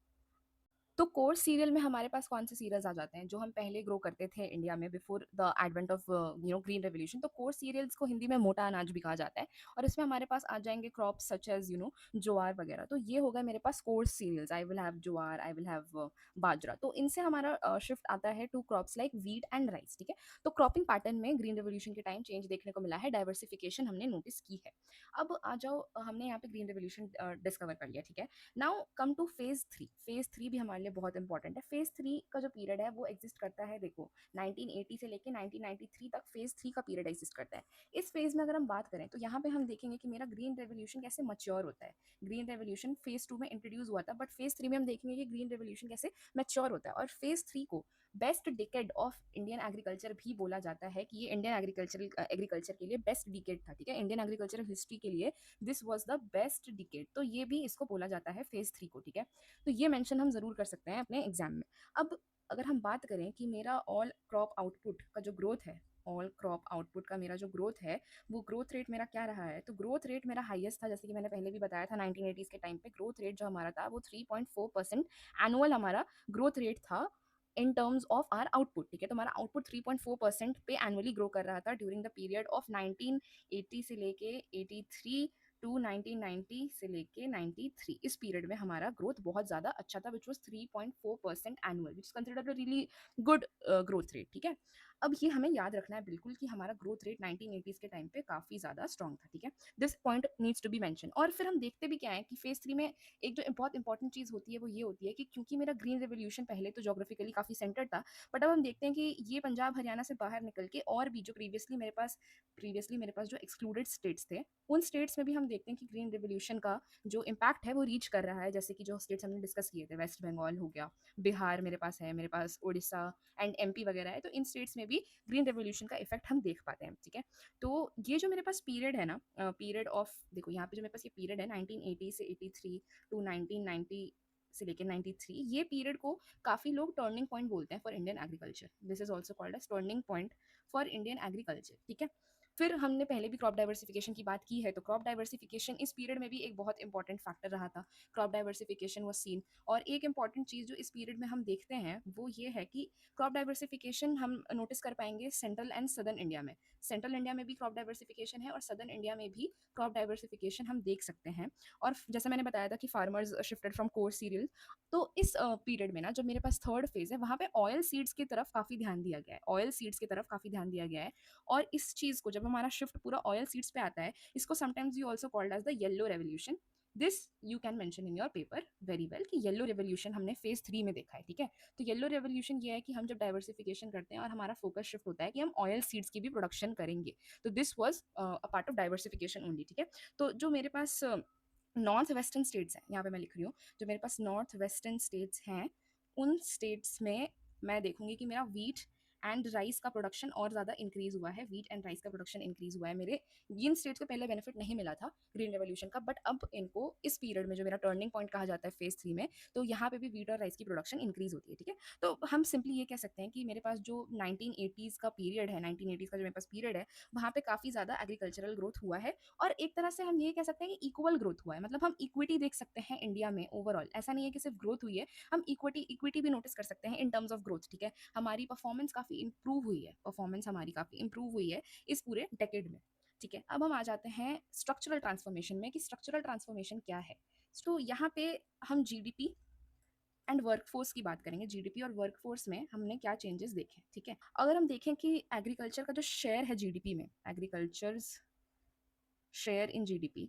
तो कोर्स सीरियल में हमारे पास कौन से सीरियल्स आ जाते हैं जो हम पहले ग्रो करते थे इंडिया में before the advent of green revolution. तो कोर्स सीरियल्स को हिंदी में मोटा अनाज भी कहा जाता है, और इसमें हमारे पास आ जाएंगे क्रॉप्स सच एज ज्वार वगैरह। तो ये हो गए मेरे पास coarse cereals, I will have jowar, I will have bajra. तो इनसे हमारा शिफ्ट आता है to crops like wheat and rice, ठीक है। तो क्रॉपिंग पैटर्न में ग्रीन रेवोल्यूशन के टाइम चेंज देखने को मिला है, डाइवर्सिफिकेशन हमने नोटिस की है। अब आ जाओ, हमने यहाँ पे ग्रीन रेवोल्यूशन डिस्कवर कर लिया, ठीक है। Now come two phase three. Phase three भी हमारे लिए बहुत इंपॉर्टेंट है। फेज थ्री का जो पीरियड है वो एग्जिस्ट करता है, देखो 1980 से लेके 1993 तक फेज थ्री का पीरियड एग्जिस्ट करता है। इस फेज में अगर हम बात करें तो यहाँ पे हम देखेंगे कि मेरा ग्रीन रेवोल्यूशन कैसे मच्योर होता है। ग्रीन रेवोल्यूशन फेज टू में इंट्रोड्यूस हुआ था, बट फेज थ्री में हम देखेंगे कि ग्रीन रेवोल्यूशन कैसे मैच्योर होता है। और फेज थ्री को best decade of Indian agriculture भी बोला जाता है, कि ये इंडियन एग्रीकल्चर के लिए बेस्ट डिकेड था, ठीक है। इंडियन एग्रीकल्चरल हिस्ट्री के लिए this was the best decade, तो ये भी इसको बोला जाता है फेज थ्री को, ठीक है। तो ये मेंशन हम जरूर कर सकते हैं अपने एग्जाम में। अब अगर हम बात करें कि मेरा ऑल क्रॉप आउटपुट का जो ग्रोथ है, ऑल क्रॉप आउटपुट का मेरा जो ग्रोथ है, वो ग्रोथ रेट मेरा क्या रहा है, तो ग्रोथ रेट मेरा हाईएस्ट था, जैसे कि मैंने पहले भी बताया था 1980s के टाइम पे ग्रोथ रेट जो हमारा था वो 3.4% एनुअल हमारा ग्रोथ रेट था in terms of our output, ठीक है। तो हमारा आउटपुट 3.4% पे एनुअली ग्रो कर रहा था ड्यूरिंग द पीरियड ऑफ 1980 से लेके 83 टू 1990 से लेके 93, इस पीरियड में हमारा ग्रोथ बहुत ज़्यादा अच्छा था, which was 3.4% annual, which is considered a really good growth rate, ठीक है। अब ये हमें याद रखना है बिल्कुल कि हमारा ग्रोथ रेट 1980s के टाइम पे काफ़ी ज़्यादा स्ट्रॉन्ग था, ठीक है। This point needs to be mention. और फिर हम देखते भी क्या है कि फेज थ्री में एक जो बहुत इंपॉर्टेंट चीज़ होती है वो ये होती है कि क्योंकि मेरा ग्रीन रेवोल्यूशन पहले तो जोग्राफिकली काफ़ी सेंटर था, बट अब हम देखते हैं कि ये पंजाब हरियाणा से बाहर निकल के और भी जो प्रीवियसली मेरे पास जो एक्सक्लूडेड स्टेट्स थे, उन स्टेट्स में भी हम देखते हैं कि ग्रीन रेवोल्यूशन का जो इम्पैक्ट है वो रीच कर रहा है। जैसे कि जो स्टेट्स हमने डिस्कस किए थे, वेस्ट बंगाल हो गया, बिहार मेरे पास है, मेरे पास उड़ीसा एंड एमपी वगैरह है, तो इन स्टेट्स में भी ग्रीन रेवोल्यूशन का इफेक्ट हम देख पाते हैं, ठीक है। तो ये जो मेरे पास पीरियड है ना, पीरियड ऑफ, देखो यहाँ पे जो मेरे पास ये पीरियड है 1980 से 83 टू 1990 से लेकर 93, ये पीरियड को काफ़ी लोग टर्निंग पॉइंट बोलते हैं for Indian agriculture. This is also called as turning point for Indian agriculture, ठीक है। फिर हमने पहले भी क्रॉप डाइवर्सिफिकेशन की बात की है, तो क्रॉप डाइवर्सिफिकेशन इस पीरियड में भी एक बहुत इंपॉर्टेंट फैक्टर रहा था। Crop diversification was scene. और एक इंपॉर्टेंट चीज़ जो इस पीरियड में हम देखते हैं वो ये है कि क्रॉप डाइवर्सिफिकेशन हम नोटिस कर पाएंगे सेंट्रल एंड सदर्न इंडिया में। सेंट्रल इंडिया में भी क्रॉप डाइवर्सिफिकेशन है और सदर्न इंडिया में भी क्रॉप डाइवर्सिफिकेशन हम देख सकते हैं। और जैसे मैंने बताया था कि farmers shifted from course serial, तो इस पीरियड में ना जो मेरे पास थर्ड फेज है वहाँ पे ऑयल सीड्स की तरफ काफ़ी ध्यान दिया गया है, ऑयल सीड्स की तरफ काफ़ी ध्यान दिया गया है। और इस चीज़ को जब हमारा शिफ्ट पूरा ऑयल सीड्स पे आता है, इसको sometimes you also called as the yellow revolution. This you can mention in your paper very well कि येलो रेवोल्यूशन हमने फेज थ्री में देखा है, ठीक है। तो येलो रेवोल्यूशन ये है कि हम जब डाइवर्सिफिकेशन करते हैं और हमारा फोकस शिफ्ट होता है कि हम ऑयल सीड्स की भी प्रोडक्शन करेंगे, तो this was a part of diversification only, ठीक है। तो जो मेरे पास नॉर्थ वेस्टर्न स्टेट्स हैं, यहाँ पे मैं लिख रही हूँ, जो मेरे पास नॉर्थ वेस्टर्न स्टेट्स हैं, उन स्टेट्स में मैं देखूंगी कि मेरा वीट एंड राइस का प्रोडक्शन और ज़्यादा इंक्रीज हुआ है, वीट एंड राइस का प्रोडक्शन इंक्रीज हुआ है मेरे। इन स्टेट्स को पहले बेनिफिट नहीं मिला था ग्रीन रेवोल्यूशन का, बट अब इनको इस पीरियड में जो मेरा टर्निंग पॉइंट कहा जाता है फेज थ्री में, तो यहाँ पे भी वीट और राइस की प्रोडक्शन इंक्रीज होती है, ठीक है। तो हम सिंपली ये कह सकते हैं कि मेरे पास जो 1980s का पीरियड है, 1980s का जो मेरे पास पीरियड है, वहाँ पे काफ़ी ज़्यादा एग्रीकल्चरल ग्रोथ हुआ है। और एक तरह से हम ये कह सकते हैं कि इक्वल ग्रोथ हुआ है, मतलब हम इक्विटी देख सकते हैं इंडिया में ओवरऑल। ऐसा नहीं है कि सिर्फ ग्रोथ हुई है, हम इक्विटी भी नोटिस कर सकते हैं इन टर्म्स ऑफ ग्रोथ, ठीक है। हमारी परफॉर्मेंस काफ़ी इंप्रूव हुई है, परफॉर्मेंस हमारी काफ़ी इंप्रूव हुई है इस पूरे डेकेड में, ठीक है। अब हम आ जाते हैं स्ट्रक्चरल ट्रांसफॉर्मेशन में कि स्ट्रक्चरल ट्रांसफॉर्मेशन क्या है। तो यहाँ पे हम जीडीपी एंड वर्कफोर्स की बात करेंगे। जीडीपी और वर्कफोर्स में हमने क्या चेंजेस देखे, ठीक है। अगर हम देखें कि एग्रीकल्चर का जो शेयर है जीडीपी में, एग्रीकल्चर शेयर इन जीडीपी,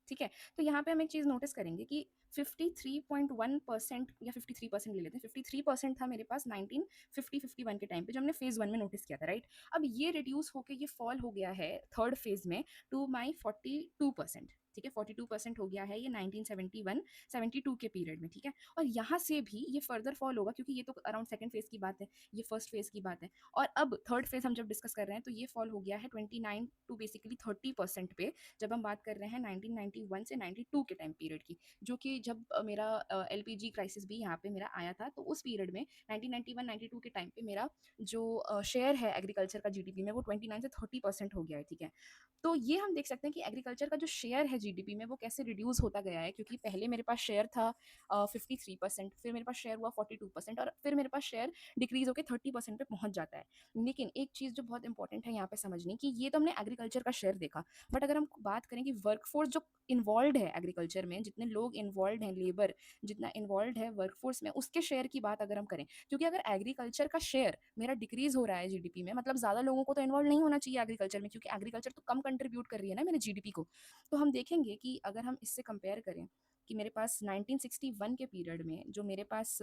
ठीक है। तो यहाँ पे हम एक चीज़ नोटिस करेंगे कि 53.1% या 53% ले लेते हैं, 53% था मेरे पास 1950-51 के टाइम पे, जो हमने फेज़ वन में नोटिस किया था, राइट। अब ये रिड्यूस होके ये फॉल हो गया है थर्ड फेज़ में टू माई 42%, ठीक है, 42% हो गया है ये 1971-72 के पीरियड में, ठीक है। और यहाँ से भी ये फर्दर फॉल होगा, क्योंकि ये तो अराउंड सेकंड फेज की बात है, ये फर्स्ट फेज की बात है। और अब थर्ड फेज हम जब डिस्कस कर रहे हैं तो ये फॉल हो गया है 29 टू बेसिकली 30% पे, जब हम बात कर रहे हैं 1991 से 92 के टाइम पीरियड की, जो कि जब मेरा एलपीजी क्राइसिस भी यहाँ पे मेरा आया था, तो उस पीरियड में 1991-92 के टाइम पे मेरा जो शेयर है एग्रीकल्चर का जीडीपी में वो 29 से 30% हो गया है, ठीक है। तो ये हम देख सकते हैं कि एग्रीकल्चर का जो शेयर है जीडीपी में वो कैसे रिड्यूस होता गया है, क्योंकि पहले मेरे पास शेयर था 53%, फिर मेरे पास शेयर हुआ 42%, और फिर मेरे पास शेयर डिक्रीज होकर 30% पे पहुंच जाता है। लेकिन एक चीज़ जो बहुत इंपॉर्टेंट है यहाँ पे समझने की, ये तो हमने एग्रीकल्चर का शेयर देखा, बट अगर हम बात करें कि वर्कफोर्स जो इन्वॉल्व है एग्रीकल्चर में, जितने लोग इन्वॉल्व हैं, लेबर जितना इन्वॉल्व है वर्कफोर्स में, उसके शेयर की बात अगर हम करें, क्योंकि अगर एग्रीकल्चर का शेयर मेरा डिक्रीज हो रहा है जीडीपी में, मतलब ज़्यादा लोगों को तो इन्वॉल्व नहीं होना चाहिए एग्रीकल्चर में, क्योंकि एग्रीकल्चर तो कम कंट्रीब्यूट कर रही है ना मेरे जीडीपी को। तो हम देखेंगे कि अगर हम इससे कंपेयर करें कि मेरे पास 1961 के पीरियड में जो मेरे पास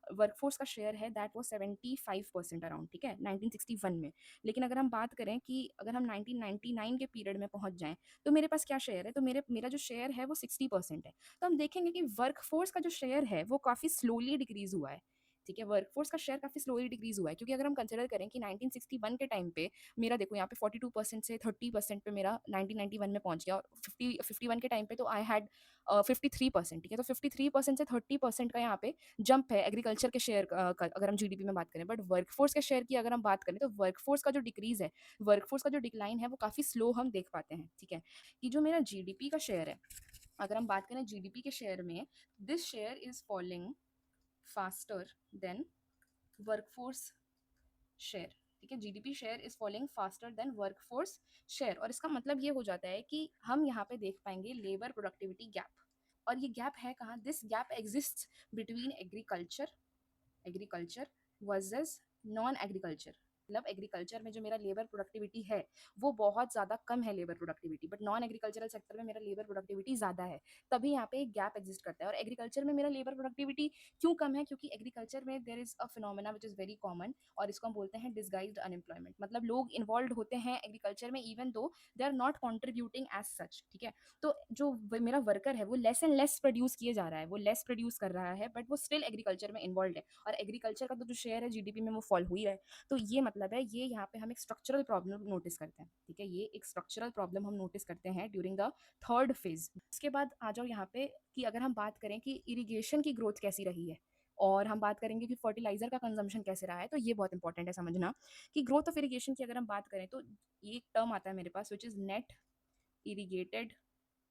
वर्कफोर्स का शेयर है दैट वो 75% अराउंड, ठीक है, 1961 में। लेकिन अगर हम बात करें कि अगर हम 1999 के पीरियड में पहुंच जाएं तो मेरे पास क्या शेयर है, तो मेरा जो शेयर है वो 60% है। तो हम देखेंगे कि वर्कफोर्स का जो शेयर है वो काफ़ी स्लोली डिक्रीज हुआ है, ठीक है, वर्कफोर्स का शेयर काफ़ी स्लोली डिक्रीज हुआ है, क्योंकि अगर हम कंसिडर करें कि 1961 के टाइम पे मेरा देखो यहाँ पे 42% से 30% पे मेरा 1991 में पहुंच गया, और 51 के टाइम पे तो आई हैड 53%, ठीक है। तो 53% से 30% का यहाँ पे जंप है एग्रीकल्चर के शेयर का अगर हम जीडीपी में बात करें। बट वर्कफोर्स के शेयर की अगर हम बात करें तो वर्कफोर्स का जो डिक्रीज है, वर्कफोर्स का जो डिक्लाइन है वो काफ़ी स्लो हम देख पाते हैं, ठीक है। कि जो मेरा जीडीपी का शेयर है, अगर हम बात करें जीडीपी के शेयर में, this share is following faster than workforce share, ठीक है, GDP share is following faster than workforce share. और इसका मतलब ये हो जाता है कि हम यहाँ पे देख पाएंगे लेबर प्रोडक्टिविटी गैप। और ये गैप है कहाँ, this gap exist between agriculture versus non agriculture. मतलब एग्रीकल्चर में जो मेरा लेबर प्रोडक्टिविटी है वो बहुत ज़्यादा कम है labour productivity, but non agricultural sector में मेरा लेबर प्रोडक्टिविटी ज़्यादा है, तभी यहाँ पे एक गैप एग्जिस्ट करता है। और एग्रीकल्चर में मेरा लेबर प्रोडक्टिविटी क्यों कम है, क्योंकि एग्रीकल्चर में there is a phenomena which is very common, और इसको हम बोलते हैं डिसगाइज्ड अनएम्प्लॉयमेंट। मतलब लोग इन्वॉल्व होते हैं एग्रीकल्चर में even though they are not contributing as such, ठीक है। तो जो मेरा वर्कर है वो लेस एंड लेस प्रोड्यूस किए जा रहा है, वो लेस प्रोड्यूस कर रहा है, बट वो स्टिल एग्रीकल्चर में इन्वॉल्व है, और एग्रीकल्चर का तो जो शेयर है जीडीपी में वो फॉल हुई है। तो ये मतलब है, ये यहाँ पे हम एक स्ट्रक्चरल प्रॉब्लम नोटिस करते हैं, ठीक है, ये एक स्ट्रक्चरल प्रॉब्लम हम नोटिस करते हैं ड्यूरिंग द थर्ड फेज। इसके बाद आ जाओ यहाँ पे कि अगर हम बात करें कि इरिगेशन की ग्रोथ कैसी रही है, और हम बात करेंगे कि फर्टिलाइजर का कंजम्पशन कैसे रहा है, तो ये बहुत इंपॉर्टेंट है समझना कि ग्रोथ ऑफ इरिगेशन की अगर हम बात करें तो ये एक टर्म आता है मेरे पास which is net irrigated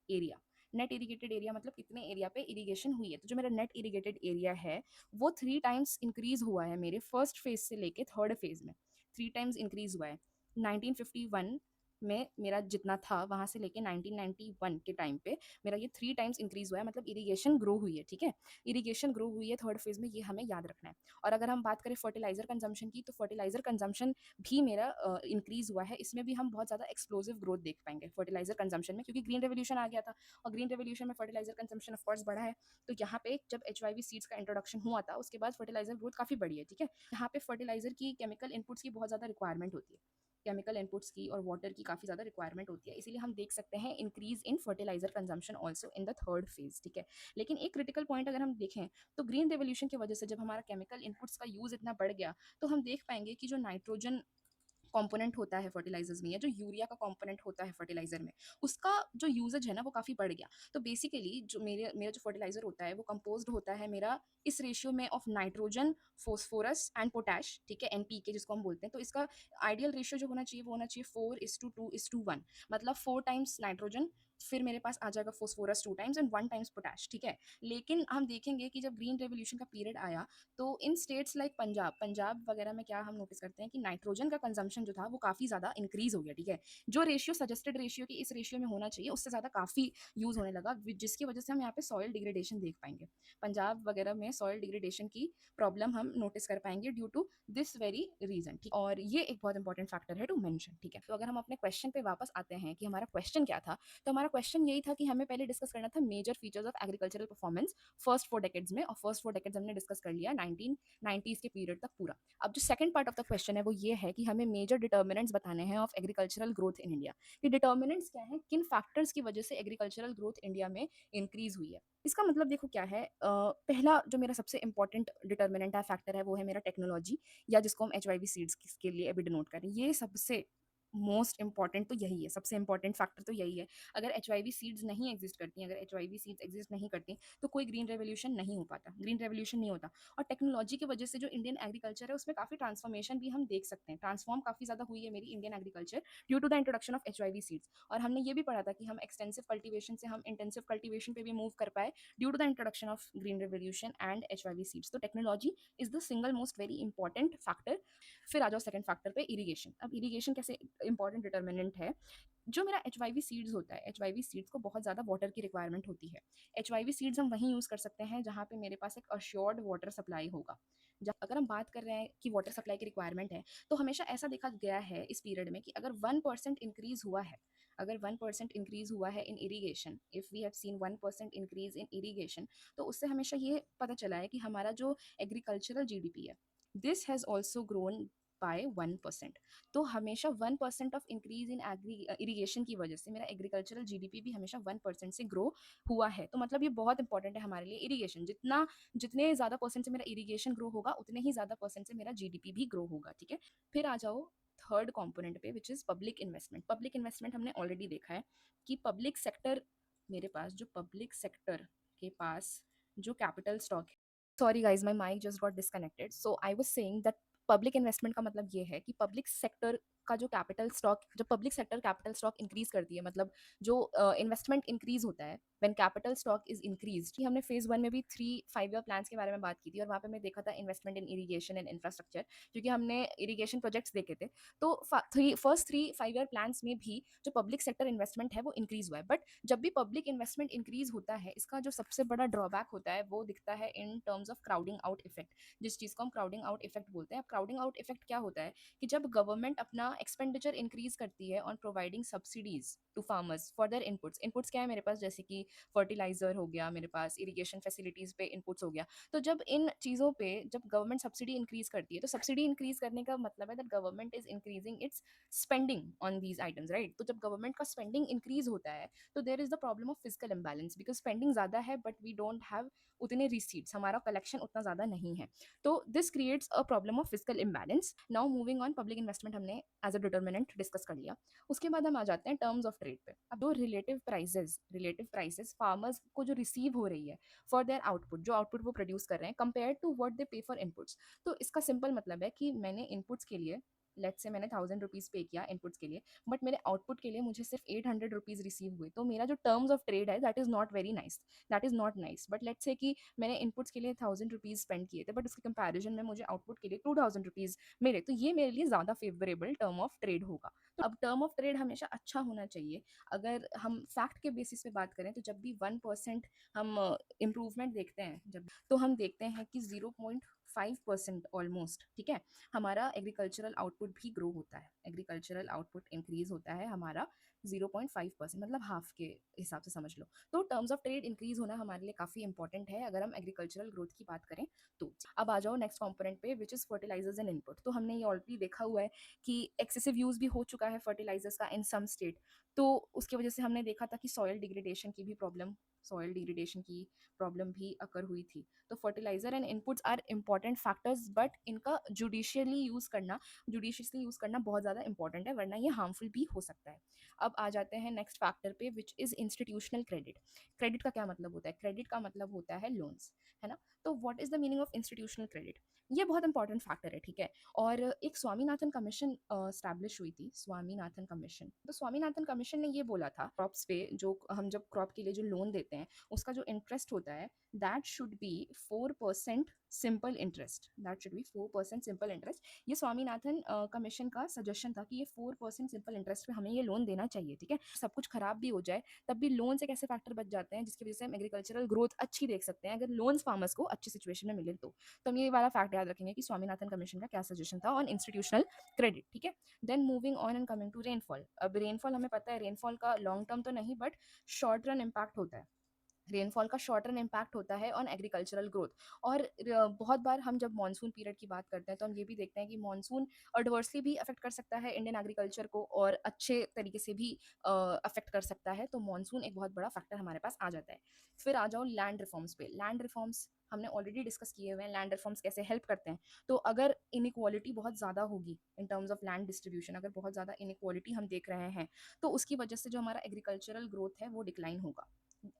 area. Net irrigated area मतलब कितने एरिया पे इरिगेशन हुई है। तो जो मेरा नेट इरिगेटेड एरिया है वो 3 टाइम्स इंक्रीज हुआ है मेरे फर्स्ट फेज से लेके थर्ड फेज में, 3 टाइम्स इंक्रीज हुआ है। 1951 में मेरा जितना था वहां से लेके 1991 के टाइम पे मेरा ये 3 टाइम्स इंक्रीज हुआ है, मतलब इरिगेशन ग्रो हुई है, ठीक है, इरिगेशन ग्रो हुई है थर्ड फेज में, ये हमें याद रखना है। और अगर हम बात करें फर्टिलाइजर कंजम्पशन की, तो फर्टिलाइजर कंजम्पशन भी मेरा इंक्रीज हुआ है, इसमें भी हम बहुत ज़्यादा एक्सप्लोसिव ग्रोथ देख पाएंगे फर्टिलाइजर कंजम्पशन में, क्योंकि ग्रीन रेवोल्यूशन आ गया था, और ग्रीन रेवोल्यूशन में फर्टिलाइजर कंजम्पशन ऑफ कोर्स बढ़ा है। तो यहाँ पे जब HYV सीड्स का इंट्रोडक्शन हुआ था उसके बाद फर्टिलाइजर ग्रोथ काफ़ी बढ़ी है, ठीक है। यहाँ पे फर्टिलाइजर की केमिकल इनपुट्स की बहुत ज़्यादा रिक्वायरमेंट होती है, केमिकल इनपुट्स की और वाटर की काफ़ी ज़्यादा रिक्वायरमेंट होती है, इसीलिए हम देख सकते हैं increase in fertiliser consumption also in the third phase, ठीक है। लेकिन एक क्रिटिकल पॉइंट अगर हम देखें तो ग्रीन रेवोल्यूशन की वजह से जब हमारा केमिकल इनपुट्स का यूज़ इतना बढ़ गया तो हम देख पाएंगे कि जो नाइट्रोजन कंपोनेंट होता है फर्टिलाइजर्स में, या जो यूरिया का कंपोनेंट होता है फर्टिलाइजर में, उसका जो यूजेज है ना वो काफ़ी बढ़ गया। तो बेसिकली जो मेरा जो फर्टिलाइजर होता है वो कंपोज्ड होता है मेरा इस रेशियो में of nitrogen, phosphorus and potash, ठीक है, NPK जिसको हम बोलते हैं। तो इसका आइडियल रेशियो जो होना चाहिए वो होना चाहिए 4:2:1, मतलब 4 टाइम्स नाइट्रोजन, फिर मेरे पास आ जाएगा phosphorus 2 times and 1 times potash, ठीक है। लेकिन हम देखेंगे कि जब ग्रीन रेवोल्यूशन का पीरियड आया तो इन स्टेट्स लाइक पंजाब वगैरह में क्या हम नोटिस करते हैं कि नाइट्रोजन का कंजम्पशन जो था वो काफ़ी ज़्यादा इंक्रीज हो गया, ठीक है। जो रेशियो सजेस्टेड रेशियो की इस रेशियो में होना चाहिए उससे ज़्यादा काफ़ी यूज़ होने लगा, जिसकी वजह से हम यहाँ पे सॉइल डिग्रेडेशन देख पाएंगे। पंजाब वगैरह में सॉइल डिग्रेडेशन की प्रॉब्लम हम नोटिस कर पाएंगे due to this very reason, ठीक। और ये एक बहुत इंपॉर्टेंट फैक्टर है टू मेंशन, ठीक है। तो अगर हम अपने क्वेश्चन पे वापस आते हैं कि हमारा क्वेश्चन क्या था, तो हमारा हमारा क्वेश्चन यही था कि हमें पहले डिस्कस करना था major features of agricultural performance first 4 decades में, और फर्स्ट 4 डेकेड्स हमने डिस्कस कर लिया 1990s के पीरियड तक पूरा। अब जो second part of the question है वो ये है कि हमें मेजर डिटर्मिनेंट्स बताने हैं of agricultural growth in India. कि डिटर्मिनेंट्स क्या है, किन फैक्टर्स की वजह से एग्रीकल्चरल ग्रोथ इंडिया में इंक्रीज हुई है। इसका मतलब देखो क्या है, पहला जो मेरा सबसे इंपॉर्टेंट डिटर्मिनेंट है, फैक्टर है, वो है मेरा टेक्नोलॉजी, या जिसको हम HYV सीड्स के लिए अभी डिनोट करें। ये सबसे मोस्ट इंपॉर्टेंट तो यही है, सबसे इंपॉर्टेंट फैक्टर तो यही है। अगर HYV सीड्स नहीं एग्जिस्ट करती, अगर HYV सीड्स एग्जिस्ट नहीं करती, तो कोई ग्रीन रेवोल्यूशन नहीं हो पाता, ग्रीन रेवोल्यूशन नहीं होता। और टेक्नोलॉजी की वजह से जो इंडियन एग्रीकल्चर है उसमें काफ़ी ट्रांसफॉर्मेशन भी हम देख सकते हैं, ट्रांसफॉर्म काफ़ी ज़्यादा हुई है मेरी Indian agriculture due to the introduction of HYV seeds. और हमने ये भी पढ़ा था कि हम एक्सटेंसिव कल्टीवेशन से हम इंटेंसिव कल्टीवेशन पे भी मूव कर पाए due to the introduction of green revolution and HYV seeds. तो technology is the single most very important factor. फिर आ जाओ सेकंड फैक्टर पे, इरीगेशन। अब इरीगेशन कैसे इंपॉर्टेंट डिटर्मिनेंट है। जो मेरा HYV सीड्स होता है, HYV सीड्स को बहुत ज़्यादा वाटर की रिक्वायरमेंट होती है। HYV सीड्स हम वहीं यूज़ कर सकते हैं जहाँ पे मेरे पास एक अश्योर्ड वाटर सप्लाई होगा। जब अगर हम बात कर रहे हैं कि वाटर सप्लाई की रिक्वायरमेंट है, तो हमेशा ऐसा देखा गया है इस पीरियड में कि अगर 1% इंक्रीज हुआ है, अगर 1% इंक्रीज हुआ है in irrigation, if we have seen 1% increase in irrigation, तो उससे हमेशा ये पता चला है कि हमारा जो एग्रीकल्चरल GDP है, this has also grown by 1%। तो हमेशा 1% ऑफ इंक्रीज इन इरीगेशन की वजह से मेरा एग्रीकल्चरल GDP भी हमेशा 1% से ग्रो हुआ है। तो मतलब ये बहुत इंपॉर्टेंट है हमारे लिए इरीगेशन। जितने ज़्यादा परसेंट से मेरा इरीगेशन ग्रो होगा, उतने ही ज़्यादा परसेंट से मेरा GDP भी ग्रो होगा। ठीक है, फिर आ जाओ थर्ड कंपोनेंट पे, which is public investment. Public investment हमने ऑलरेडी देखा है कि पब्लिक सेक्टर, मेरे पास जो पब्लिक सेक्टर के पास जो कैपिटल स्टॉक है, sorry guys my mic just got disconnected. So I was saying that public investment का मतलब ये है कि पब्लिक सेक्टर का जो कैपिटल स्टॉक, जब public sector capital stock increase करती है, मतलब जो इन्वेस्टमेंट इंक्रीज होता है when capital stock is increase. कि हमने फेज 1 में भी 3 5 ईयर प्लान्स के बारे में बात की थी, और वहाँ पे मैं देखा था investment in irrigation and infrastructure, क्योंकि हमने इरीगेशन प्रोजेक्ट्स देखे थे। तो फर्स्ट 3 5 ईयर प्लान्स में भी जो पब्लिक सेक्टर इन्वेस्टमेंट है वो इंक्रीज हुआ है। बट जब भी पब्लिक इन्वेस्टमेंट इंक्रीज होता है, इसका जो सबसे बड़ा ड्रॉबैक होता है वो दिखता है इन terms of crowding out effect, जिस चीज़ को हम क्राउडिंग आउट इफेक्ट बोलते हैं। अब क्राउडिंग आउट इफेक्ट क्या होता है कि जब गवर्नमेंट अपना एक्सपेंडिचर इंक्रीज करती है on providing subsidies to farmers for their inputs. Inputs क्या है मेरे पास, जैसे कि फर्टिलाइजर हो गया, मेरे पास इरिगेशन फैसिलिटीज पे इनपुट्स हो गया। तो जब इन चीज़ों पे जब गवर्नमेंट सब्सिडी इंक्रीज करती है, तो सब्सिडी इंक्रीज करने का मतलब है that government is increasing its spending on these items, right. तो जब गवर्नमेंट का स्पेंडिंग इंक्रीज होता है, तो there is the problem of physical imbalance, because spending ज़्यादा है बट वी डोंट हैव उतने रिसीट्स, हमारा कलेक्शन उतना ज़्यादा नहीं है। तो this creates a problem of physical imbalance. Now moving on, public investment हमने एज अ डिटर्मिनेंट डिस्कस कर लिया। उसके बाद हम आ जाते हैं टर्म्स ऑफ ट्रेड पे। अब दो रिलेटिव प्राइसेस फार्मर्स को जो रिसीव हो रही है फॉर देयर आउटपुट, जो आउटपुट वो प्रोड्यूस कर रहे हैं, कंपेयर टू व्हाट दे पे फॉर इनपुट्स। तो इसका सिंपल मतलब है कि मैंने इनपुट्स के लिए, लेट्स से मैंने 1000 रुपीज़ पे किया इनपुट्स के लिए, बट मेरे आउटपुट के लिए मुझे सिर्फ 800 रुपीज़ रिसीव हुए। तो मेरा जो टर्म्स ऑफ ट्रेड है that is not very nice, that is not nice. But let's say कि मैंने इनपुट्स के लिए 1000 रुपीज़ स्पेंड किए थे, बट उसके कंपैरिजन में मुझे आउटपुट के लिए 2000 रुपीज़ मिले, तो ये मेरे लिए ज़्यादा फेवरेबल टर्म ऑफ ट्रेड होगा। तो अब टर्म ऑफ ट्रेड हमेशा अच्छा होना चाहिए। अगर हम फैक्ट के बेसिस पे बात करें, तो जब भी 1% हम इम्प्रूवमेंट देखते हैं, जब तो हम देखते हैं कि 0.5% ऑलमोस्ट, ठीक है, हमारा एग्रीकल्चरल आउटपुट भी ग्रो होता है, एग्रीकल्चरल आउटपुट इंक्रीज होता है हमारा 0.5%, मतलब हाफ के हिसाब से समझ लो। तो टर्म्स ऑफ ट्रेड इंक्रीज होना हमारे लिए काफ़ी इंपॉर्टेंट है अगर हम एग्रीकल्चरल ग्रोथ की बात करें तो। अब आ जाओ नेक्स्ट कंपोनेंट पे, which is fertilisers and input. तो हमने ये ऑलरेडी देखा हुआ है कि एक्सेसिव यूज़ भी हो चुका है फर्टिलाइजर्स का इन सम स्टेट। तो उसकी वजह से हमने देखा था कि सॉयल डिग्रेडेशन भी अकर हुई थी। तो fertiliser and inputs are important factors, but इनका जुडिशियसली यूज़ करना बहुत ज़्यादा इंपॉर्टेंट है, वरना ये हार्मफुल भी हो सकता है। अब आ जाते हैं नेक्स्ट फैक्टर पे, which is institutional credit. Credit का क्या मतलब होता है? क्रेडिट का मतलब होता है लोन्स, है ना। तो what is the meaning of institutional credit? ये बहुत इंपॉर्टेंट फैक्टर है, ठीक है। और एक स्वामीनाथन कमीशन स्टैब्लिश हुई थी, स्वामीनाथन कमीशन। तो स्वामीनाथन कमीशन ने ये बोला था, क्रॉप्स पे जो हम जब क्रॉप के लिए जो लोन देते हैं, उसका जो इंटरेस्ट होता है that should be 4% simple interest, that should be 4% simple interest. ये स्वामीनाथन कमीशन का सजेशन था कि ये 4% सिंपल इंटरेस्ट पे हमें ये लोन देना चाहिए, ठीक है। सब कुछ खराब भी हो जाए तब भी लोन से कैसे फैक्टर बच जाते हैं जिसकी वजह से हम एग्रीकल्चरल ग्रोथ अच्छी देख सकते हैं, अगर लोन्स फार्मर्स को अच्छी सिचुएशन में मिले तो हम ये वाला फैक्ट याद रखेंगे कि स्वामीनाथन कमीशन का क्या सजेशन था ऑन इंस्टीट्यूशनल क्रेडिट, ठीक है। Then moving on and coming to rainfall. अब रेनफॉल हमें पता है, रेनफॉल का लॉन्ग टर्म तो नहीं बट शॉर्ट रन इम्पैक्ट होता है। रेनफॉल का शॉर्ट रन इम्पैक्ट होता है ऑन एग्रीकल्चरल ग्रोथ। और बहुत बार हम जब मानसून पीरियड की बात करते हैं तो हम ये भी देखते हैं कि मानसून अडवर्सली भी अफेक्ट कर सकता है इंडियन एग्रीकल्चर को और अच्छे तरीके से भी अफेक्ट कर सकता है, तो मानसून एक बहुत बड़ा फैक्टर हमारे पास आ जाता है। फिर आ जाओ लैंड रिफॉर्म्स पे। लैंड रिफॉर्म्स हमने ऑलरेडी डिस्कस किए हुए हैं, लैंड रिफॉर्म्स कैसे हेल्प करते हैं। तो अगर इनइक्वालिटी बहुत ज़्यादा होगी इन टर्म्स ऑफ लैंड डिस्ट्रीब्यूशन, अगर बहुत ज़्यादा इनइक्वालिटी हम देख रहे हैं तो उसकी वजह से जो हमारा एग्रीकल्चरल ग्रोथ है वो डिक्लाइन होगा,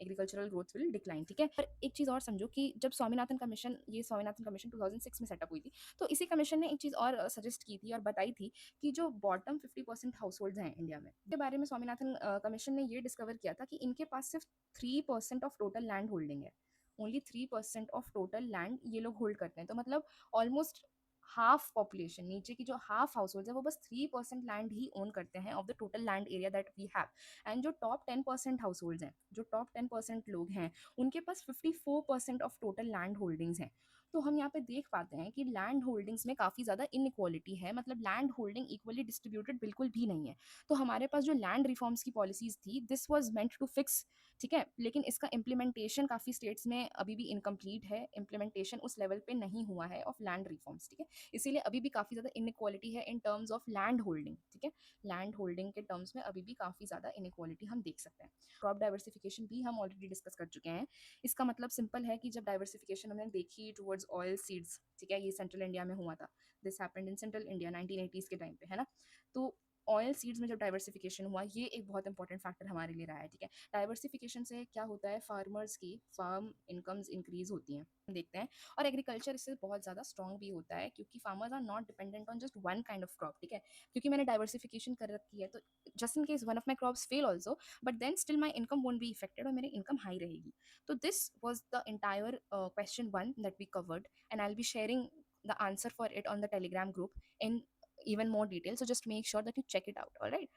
एग्रीकल्चरल ग्रोथ विल डिक्लाइन, ठीक है। पर एक चीज़ और समझो कि जब स्वामीनाथन कमीशन, ये स्वामीनाथन कमीशन 2006 में सेटअप हुई थी, तो इसी कमीशन ने एक चीज़ और सजेस्ट की थी और बताई थी कि जो बॉटम 50% हाउस होल्ड हैं इंडिया में, के बारे में स्वामीनाथन कमीशन ने ये डिस्कवर किया था कि इनके पास सिर्फ 3% ऑफ टोटल लैंड होल्डिंग है। ओनली 3% ऑफ टोटल लैंड ये लोग होल्ड करते हैं, तो मतलब ऑलमोस्ट हाफ पॉपुलेशन, नीचे की जो हाफ हाउस होल्ड है वो बस 3% लैंड ही ओन करते हैं of the total land area that we have. And जो टॉप 10% हाउस होल्ड हैं, जो टॉप 10% लोग हैं, उनके पास 54% ऑफ टोटल लैंड होल्डिंग्स हैं। तो हम यहाँ पे देख पाते हैं कि लैंड होल्डिंग्स में काफ़ी ज़्यादा इनइक्वालिटी है, मतलब लैंड होल्डिंग इक्वली डिस्ट्रीब्यूटेड बिल्कुल भी नहीं है। तो हमारे पास जो लैंड रिफॉर्म्स की पॉलिसीज थी, this was meant to fix, ठीक है, लेकिन इसका इम्प्लीमेंटेशन काफ़ी स्टेट्स में अभी भी इनकम्प्लीट है, इम्प्लीमेंटेशन उस लेवल पे नहीं हुआ है ऑफ लैंड रिफॉर्म्स, ठीक है। इसीलिए अभी भी काफ़ी ज़्यादा इनइक्वालिटी है इन टर्म्स ऑफ लैंड होल्डिंग, ठीक है। लैंड होल्डिंग के टर्म्स में अभी भी काफ़ी ज़्यादा इनइक्वालिटी हम देख सकते हैं। क्रॉप डाइवर्सिफिकेशन भी हम ऑलरेडी डिस्कस कर चुके हैं। इसका मतलब सिंपल है कि जब डाइवर्सिफिकेशन हमने देखी टुवर्ड्स ऑयल सीड्स, ठीक है, ये सेंट्रल इंडिया में हुआ था, this happened in central India 1980s के टाइम पे, है ना। तो ऑयल सीड्स में जब डाइवर्सिफिकेशन हुआ, ये एक बहुत इंपॉर्टेंट फैक्टर हमारे लिए रहा है, ठीक है। डाइवर्सिफिकेशन से क्या होता है, फार्मर्स की फार्म इनकम्स इंक्रीज होती हैं, देखते हैं। और एग्रीकल्चर इससे बहुत ज़्यादा स्ट्रॉन्ग भी होता है क्योंकि farmers are not dependent on just one kind of crop, ठीक है। क्योंकि मैंने डाइवर्सिफिकेशन कर रखी है तो just in case one of my crops fail also, but then still my income won't be affected और मेरी इनकम हाई रहेगी। तो this was the entire question one that we covered and I will be sharing the answer for it on the telegram group in even more detail, so just make sure that you check it out, all right?